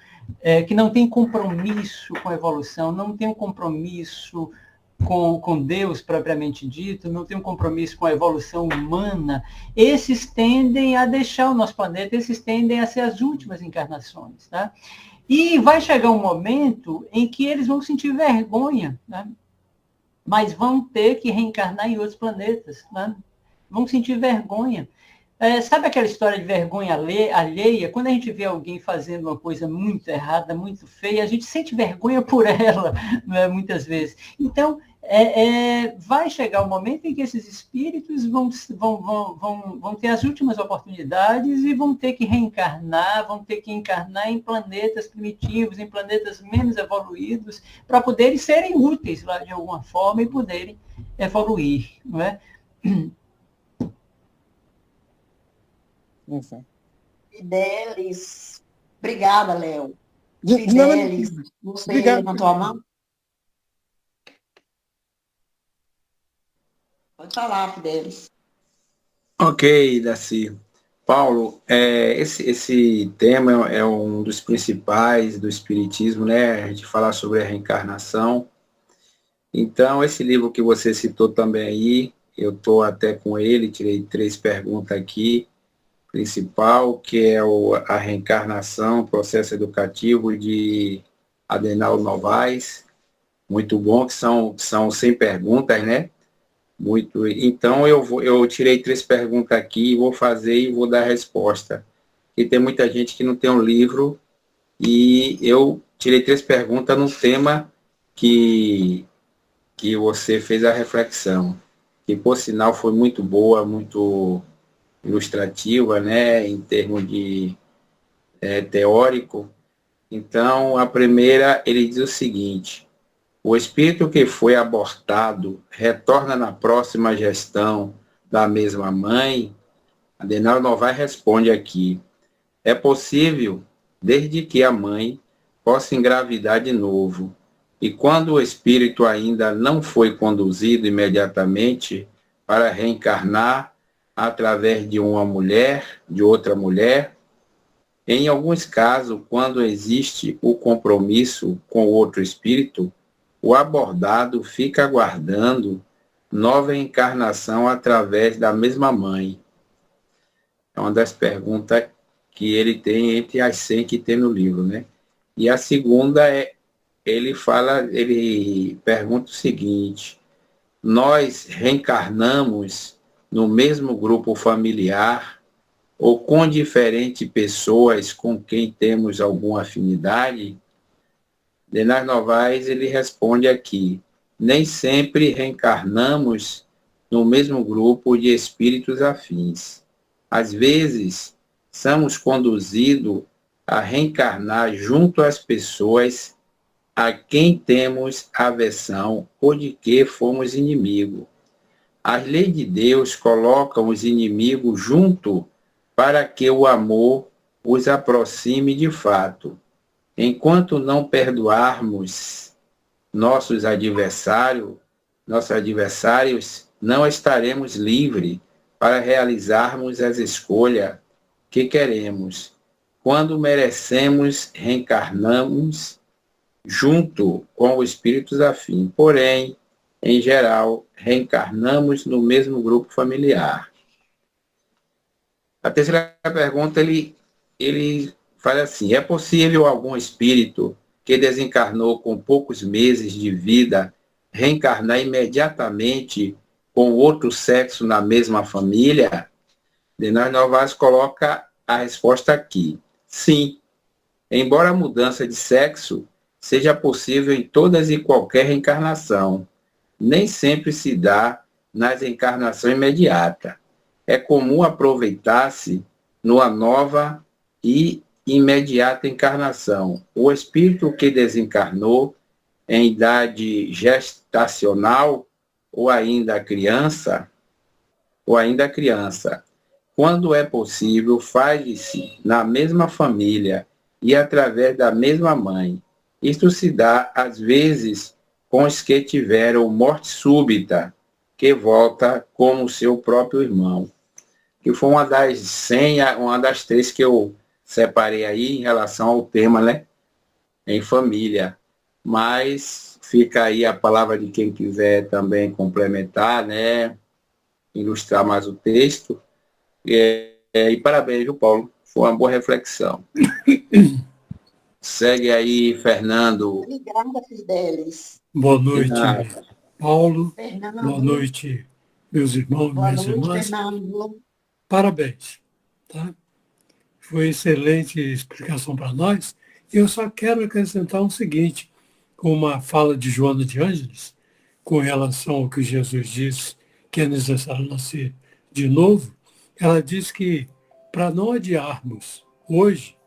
que não têm compromisso com a evolução, não têm um compromisso com Deus propriamente dito, não têm um compromisso com a evolução humana, esses tendem a deixar o nosso planeta, esses tendem a ser as últimas encarnações. Tá? E vai chegar um momento em que eles vão sentir vergonha, né? Mas vão ter que reencarnar em outros planetas, né? Vão sentir vergonha, Sabe aquela história de vergonha alheia? Quando a gente vê alguém fazendo uma coisa muito errada, muito feia, a gente sente vergonha por ela, né, muitas vezes. Então, vai chegar o momento em que esses espíritos vão ter as últimas oportunidades e vão ter que reencarnar, vão ter que encarnar em planetas primitivos, em planetas menos evoluídos, para poderem serem úteis lá de alguma forma e poderem evoluir, não é? Fidelis. Obrigada, Léo. Não, Fidelis, você obrigado. levantou a mão? Pode falar, Fidelis. Ok, Daci. Paulo, esse tema é um dos principais do Espiritismo, né? A gente falar sobre a reencarnação. Então, esse livro que você citou também aí, eu estou até com ele, tirei 3 perguntas aqui. Principal, que é a reencarnação, processo educativo de Adenal Novaes, muito bom, que são 100 perguntas, né? Muito. Então, eu tirei 3 perguntas aqui, vou fazer e vou dar a resposta. E tem muita gente que não tem um livro, e eu tirei 3 perguntas no tema que você fez a reflexão, que, por sinal, foi muito boa, muito ilustrativa, né, em termos de teórico. Então, a primeira, ele diz o seguinte: o espírito que foi abortado retorna na próxima gestão da mesma mãe? Adenal Novaes responde aqui: é possível, desde que a mãe possa engravidar de novo, e quando o espírito ainda não foi conduzido imediatamente para reencarnar através de uma mulher, de outra mulher. Em alguns casos, quando existe o compromisso com outro espírito, o abordado fica aguardando nova encarnação através da mesma mãe. É uma das perguntas que ele tem entre as 100 que tem no livro, né? E a segunda ele pergunta o seguinte: nós reencarnamos no mesmo grupo familiar ou com diferentes pessoas com quem temos alguma afinidade? Adenal Novaes, ele responde aqui: nem sempre reencarnamos no mesmo grupo de espíritos afins. Às vezes, somos conduzidos a reencarnar junto às pessoas a quem temos aversão ou de que fomos inimigos. As leis de Deus colocam os inimigos junto para que o amor os aproxime de fato. Enquanto não perdoarmos nossos adversários, não estaremos livres para realizarmos as escolhas que queremos. Quando merecemos, reencarnamos junto com os espíritos afins. Porém, em geral, reencarnamos no mesmo grupo familiar. A terceira pergunta, ele fala assim: é possível algum espírito que desencarnou com poucos meses de vida reencarnar imediatamente com outro sexo na mesma família? Adenal Novaes coloca a resposta aqui: sim. Embora a mudança de sexo seja possível em todas e qualquer reencarnação, nem sempre se dá nas encarnações imediatas. É comum aproveitar-se numa nova e imediata encarnação. O espírito que desencarnou em idade gestacional ou ainda criança, quando é possível, faz-se na mesma família e através da mesma mãe. Isto se dá, às vezes, com os que tiveram morte súbita, que volta como seu próprio irmão. Que foi uma das 3 que eu separei aí em relação ao tema, né? Em família. Mas fica aí a palavra de quem quiser também complementar, né? Ilustrar mais o texto. E parabéns, viu, Paulo? Foi uma boa reflexão. Segue aí, Fernando. Obrigada, Fidelis. Boa noite, Paulo. Fernando. Boa noite, meus irmãos, Boa minhas noite, irmãs. Fernando. Parabéns. Tá? Foi excelente explicação para nós. Eu só quero acrescentar o seguinte, com uma fala de Joana de Ângeles, com relação ao que Jesus disse, que é necessário nascer de novo, ela diz que, para não adiarmos hoje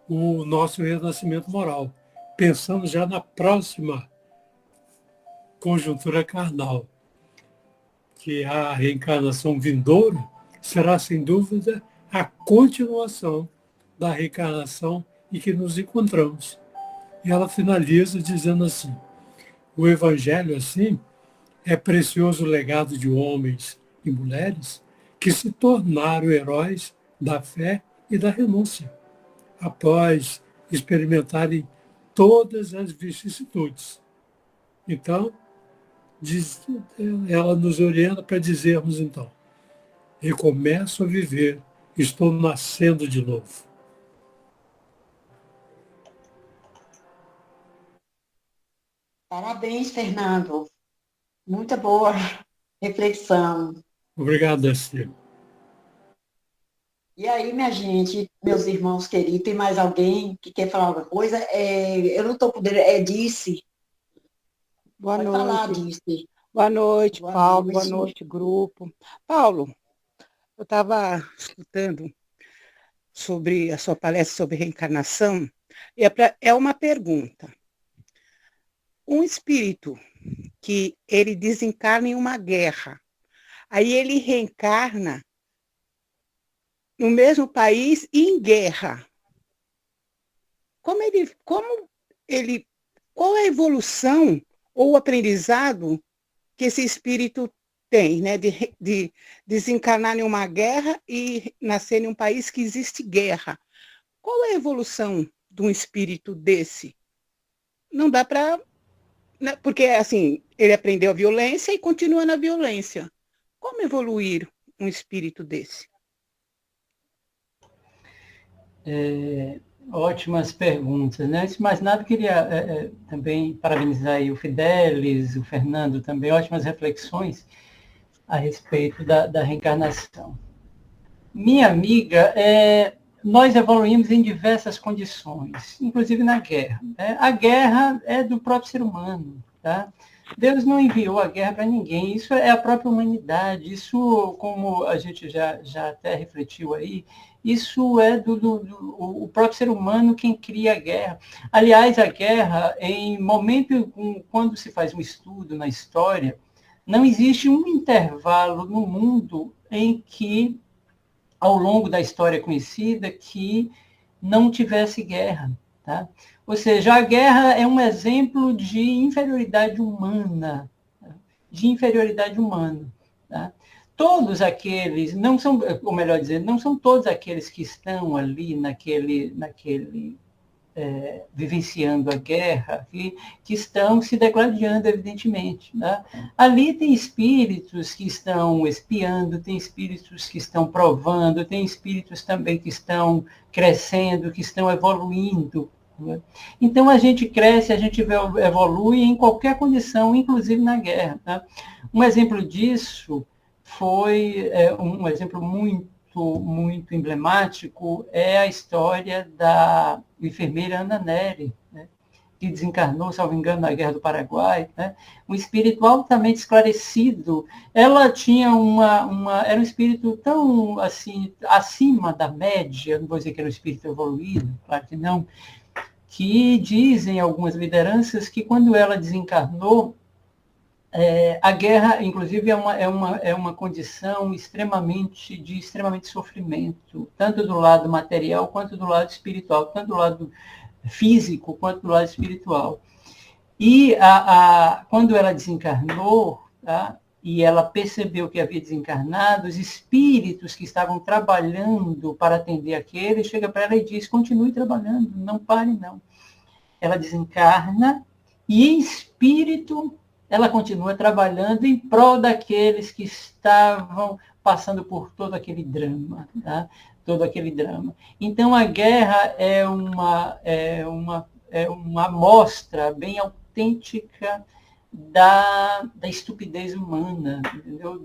o nosso renascimento moral, pensando já na próxima conjuntura carnal, que a reencarnação vindoura será, sem dúvida, a continuação da reencarnação em que nos encontramos. E ela finaliza dizendo assim, o Evangelho, assim, é precioso legado de homens e mulheres que se tornaram heróis da fé e da renúncia, após experimentarem todas as vicissitudes. Então, ela nos orienta para dizermos, então, recomeço a viver, estou nascendo de novo. Parabéns, Fernando. Muita boa reflexão. Obrigado, Darcy. E aí, minha gente, meus irmãos queridos, tem mais alguém que quer falar alguma coisa? Eu não estou podendo, Disse. Boa Pode noite. falar, Disse. Boa noite, Boa Paulo. noite. Boa noite, grupo. Paulo, eu estava escutando sobre a sua palestra sobre reencarnação, e é uma pergunta. Um espírito que ele desencarna em uma guerra, aí ele reencarna no mesmo país e em guerra. Qual é a evolução ou o aprendizado que esse espírito tem, né, de desencarnar em uma guerra e nascer em um país que existe guerra? Qual é a evolução de um espírito desse? Não dá para... Porque, assim, ele aprendeu a violência e continua na violência. Como evoluir um espírito desse? Ótimas perguntas, né? Antes de mais nada, queria também parabenizar aí o Fidelis, o Fernando também, ótimas reflexões a respeito da reencarnação. Minha amiga, nós evoluímos em diversas condições, inclusive na guerra. A guerra é do próprio ser humano, tá? Deus não enviou a guerra para ninguém, isso é a própria humanidade, isso, como a gente já até refletiu aí, isso é o próprio ser humano quem cria a guerra. Aliás, a guerra, em momento, quando se faz um estudo na história, não existe um intervalo no mundo em que, ao longo da história conhecida, que não tivesse guerra. Tá? Ou seja, a guerra é um exemplo de inferioridade humana, Tá? Todos aqueles, não são, ou melhor dizer, não são todos aqueles que estão ali vivenciando a guerra, que estão se degladiando, evidentemente. Né? Ali tem espíritos que estão espiando, tem espíritos que estão provando, tem espíritos também que estão crescendo, que estão evoluindo. Né? Então, a gente cresce, a gente evolui em qualquer condição, inclusive na guerra. Tá? Um exemplo disso foi um exemplo muito emblemático é a história da enfermeira Ana Nery, né, que desencarnou, salvo engano, na Guerra do Paraguai, né, um espírito altamente esclarecido. Ela tinha era um espírito tão assim acima da média, não vou dizer que era um espírito evoluído, claro que não, que dizem algumas lideranças que quando ela desencarnou, a guerra, inclusive, é uma condição de extremamente sofrimento, tanto do lado material quanto do lado espiritual, tanto do lado físico quanto do lado espiritual. E quando ela desencarnou, tá, e ela percebeu que havia desencarnado, os espíritos que estavam trabalhando para atender aquele, chega para ela e diz, continue trabalhando, não pare não. Ela desencarna e em espírito ela continua trabalhando em prol daqueles que estavam passando por todo aquele drama, tá? Todo aquele drama. Então, a guerra é uma amostra bem autêntica da estupidez humana, entendeu?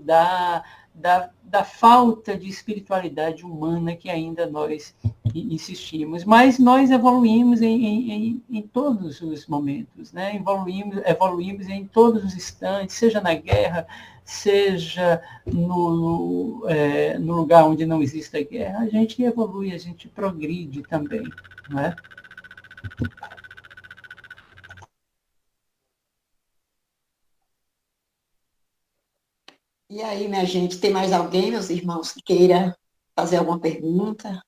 da falta de espiritualidade humana que ainda nós insistimos. Mas nós evoluímos em todos os momentos, né? Evoluímos em todos os instantes, seja na guerra, seja no lugar onde não existe a guerra. A gente evolui, a gente progride também, né? E aí, minha gente, tem mais alguém, meus irmãos, que queira fazer alguma pergunta?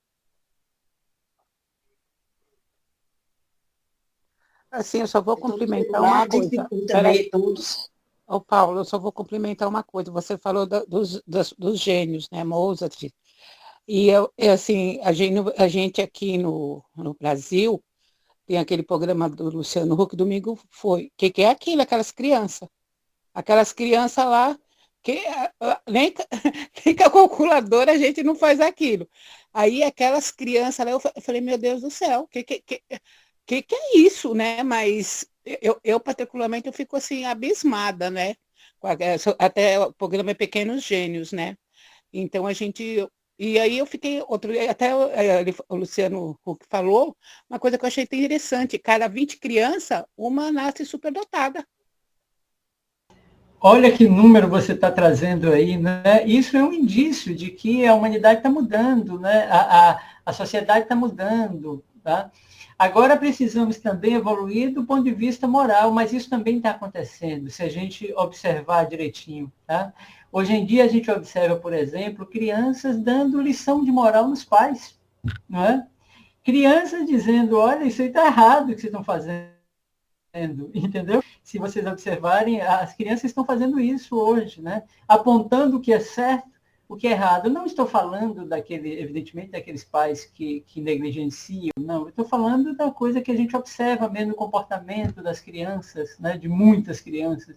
Assim, eu só vou Todos complementar lá, uma coisa. dificulta Peraí, ler todos. ô Paulo, eu só vou complementar uma coisa. Você falou dos gênios, né, Mozart. E assim, a gente aqui no Brasil tem aquele programa do Luciano Huck, domingo foi. O que é aquilo? Aquelas crianças. Aquelas crianças lá, que nem, nem com a calculadora a gente não faz aquilo. Aí aquelas crianças lá, eu falei, meu Deus do céu, que é isso, né? Mas eu particularmente, eu fico assim, abismada, né? Até o programa é Pequenos Gênios, né? Então a gente. E aí eu fiquei, até o Luciano Huck falou, uma coisa que eu achei interessante, cada 20 crianças, uma nasce superdotada. Olha que número você está trazendo aí, né? Isso é um indício de que a humanidade está mudando, né? A sociedade está mudando, tá? Agora precisamos também evoluir do ponto de vista moral, mas isso também está acontecendo, se a gente observar direitinho, tá? Hoje em dia a gente observa, por exemplo, crianças dando lição de moral nos pais, não é? Crianças dizendo, olha, isso aí está errado o que vocês estão fazendo, entendeu? Se vocês observarem, as crianças estão fazendo isso hoje, né? Apontando o que é certo, o que é errado. Eu não estou falando evidentemente, daqueles pais que negligenciam, não. Eu estou falando da coisa que a gente observa mesmo no comportamento das crianças, né? De muitas crianças,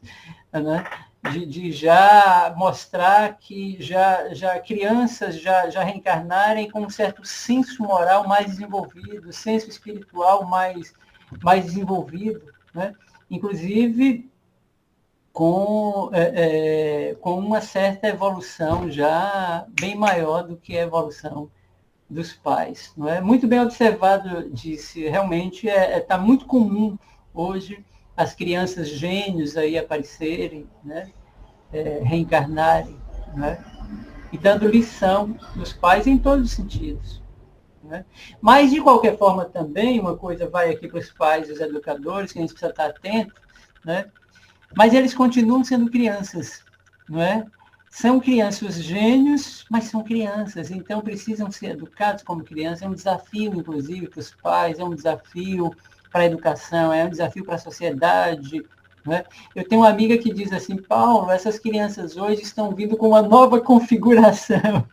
né? De já mostrar que já crianças já reencarnarem com um certo senso moral mais desenvolvido, senso espiritual mais desenvolvido, né? Inclusive com uma certa evolução já bem maior do que a evolução dos pais. Não é? Muito bem observado, disse, realmente está muito comum hoje as crianças gênios aí aparecerem, né? Reencarnarem, né? E dando lição dos pais em todos os sentidos. Né? Mas, de qualquer forma, também, uma coisa vai aqui para os pais e os educadores, que a gente precisa estar atento, né? Mas eles continuam sendo crianças, não é? São crianças gênios, mas são crianças, então precisam ser educados como crianças. É um desafio, inclusive, para os pais, é um desafio para a educação, é um desafio para a sociedade. Não é? Eu tenho uma amiga que diz assim, Paulo, essas crianças hoje estão vindo com uma nova configuração.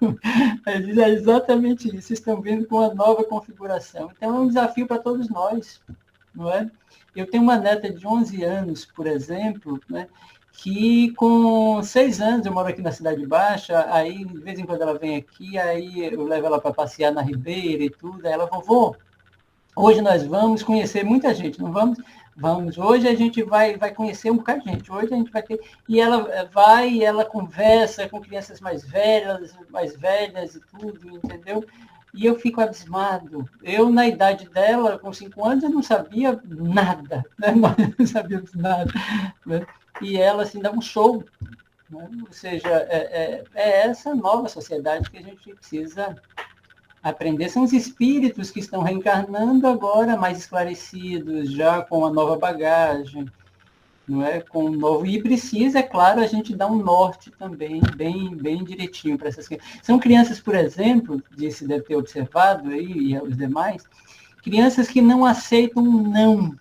Ela diz, é exatamente isso, estão vindo com uma nova configuração. Então é um desafio para todos nós, não é? Eu tenho uma neta de 11 anos, por exemplo, né, que com 6 anos, eu moro aqui na Cidade Baixa, aí de vez em quando ela vem aqui, aí eu levo ela para passear na Ribeira e tudo, aí ela, vovô, hoje nós vamos conhecer muita gente, não vamos? Vamos, hoje a gente vai conhecer um bocado de gente, hoje a gente vai ter... E ela vai e ela conversa com crianças mais velhas e tudo, entendeu? E eu fico abismado. Eu, na idade dela, com 5 anos, eu não sabia nada, né? Nós não sabíamos nada. Né? E ela, assim, dá um show. Né? Ou seja, é essa nova sociedade que a gente precisa aprender. São os espíritos que estão reencarnando agora, mais esclarecidos, já com uma nova bagagem, não é? Com um novo... E precisa, é claro, a gente dar um norte também, bem direitinho para essas crianças. São crianças, por exemplo, disse, deve ter observado aí, e os demais, crianças que não aceitam não.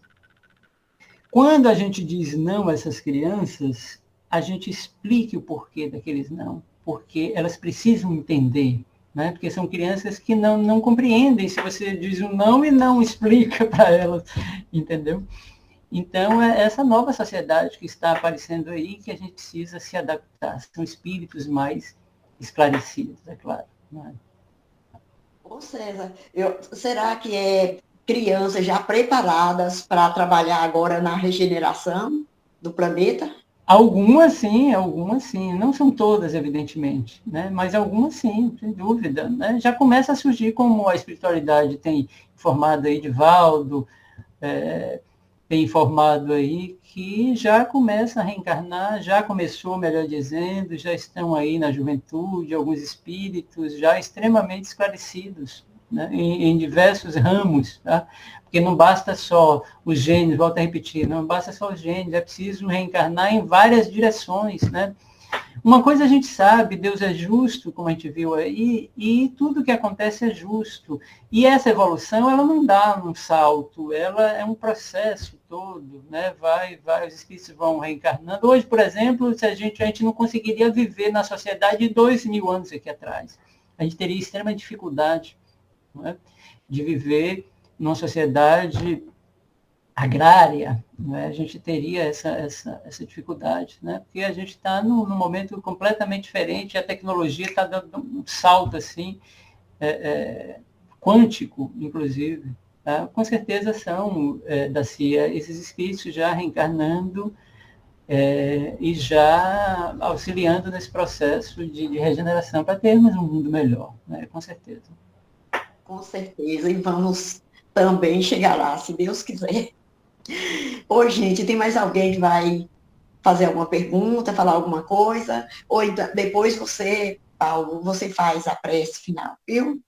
Quando a gente diz não a essas crianças, a gente explica o porquê daqueles não, porque elas precisam entender, né? Porque são crianças que não compreendem se você diz um não e não explica para elas, entendeu? Então, é essa nova sociedade que está aparecendo aí que a gente precisa se adaptar. São espíritos mais esclarecidos, é claro. Né? Ô César, será que é crianças já preparadas para trabalhar agora na regeneração do planeta? Algumas sim, não são todas, evidentemente, né? Mas algumas sim, sem dúvida, né? Já começa a surgir, como a espiritualidade tem informado aí, Divaldo, tem informado aí, que já começa a reencarnar, já começou, melhor dizendo, já estão aí na juventude, alguns espíritos já extremamente esclarecidos, né? Em diversos ramos, tá? Porque não basta só os gênios, volto a repetir, não basta só os gênios, é preciso reencarnar em várias direções, né? Uma coisa a gente sabe, Deus é justo, como a gente viu aí, e tudo que acontece é justo. E essa evolução, ela não dá um salto, ela é um processo todo, né? Vai, os espíritos vão reencarnando. Hoje, por exemplo, se a gente não conseguiria viver na sociedade de 2000 anos aqui atrás. A gente teria extrema dificuldade, né, de viver numa sociedade agrária, né? A gente teria essa dificuldade, né? Porque a gente está num momento completamente diferente, a tecnologia está dando um salto assim, quântico, inclusive. Tá? Com certeza são, da CIA, esses espíritos já reencarnando e já auxiliando nesse processo de regeneração para termos um mundo melhor, né? Com certeza. Com certeza, e vamos também chegar lá, se Deus quiser. Oi, gente, tem mais alguém que vai fazer alguma pergunta, falar alguma coisa? Ou então, depois você, Paulo, você faz a prece final, viu?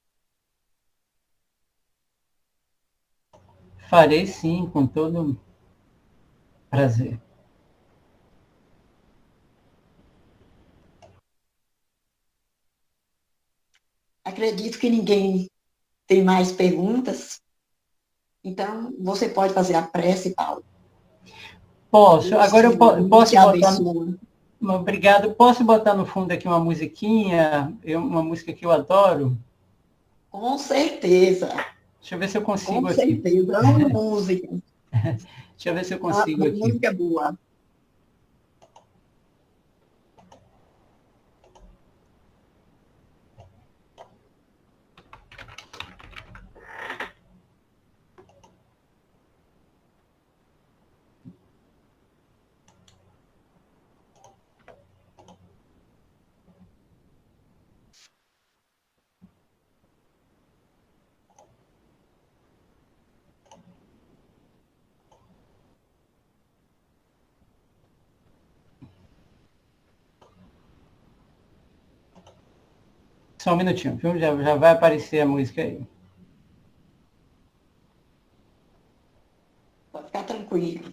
Farei sim, com todo prazer. Acredito que ninguém tem mais perguntas. Então, você pode fazer a prece, Paulo. Posso. Agora eu posso te botar. abençoa. Obrigado. Posso botar no fundo aqui uma musiquinha, uma música que eu adoro? Com certeza. Deixa eu ver se eu consigo Com aqui. certeza. Amo música. Deixa eu ver se eu consigo aqui. Música boa. Só um minutinho, viu? Já vai aparecer a música aí. Pode ficar tranquilo.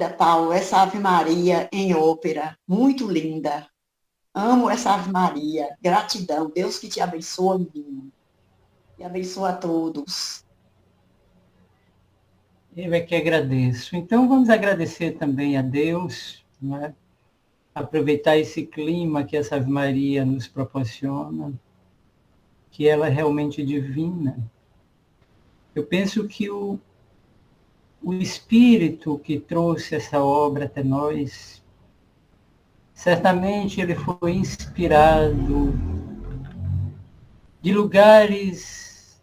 linda, Paulo, essa Ave Maria em ópera, muito linda. Amo essa Ave Maria. Gratidão. Deus que te abençoe, menino. E abençoa a todos. Eu é que agradeço. Então, vamos agradecer também a Deus, né? Aproveitar esse clima que essa Ave Maria nos proporciona, que ela é realmente divina. Eu penso que o Espírito que trouxe essa obra até nós, certamente ele foi inspirado de lugares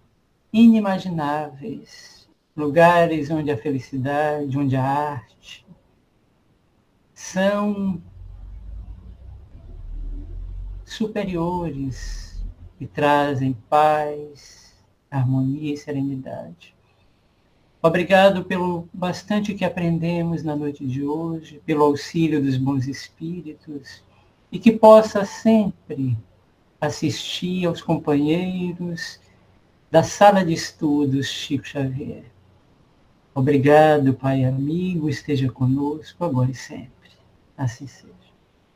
inimagináveis, lugares onde a felicidade, onde a arte são superiores e trazem paz, harmonia e serenidade. Obrigado pelo bastante que aprendemos na noite de hoje, pelo auxílio dos bons espíritos, e que possa sempre assistir aos companheiros da sala de estudos Chico Xavier. Obrigado, Pai amigo, esteja conosco agora e sempre. Assim seja.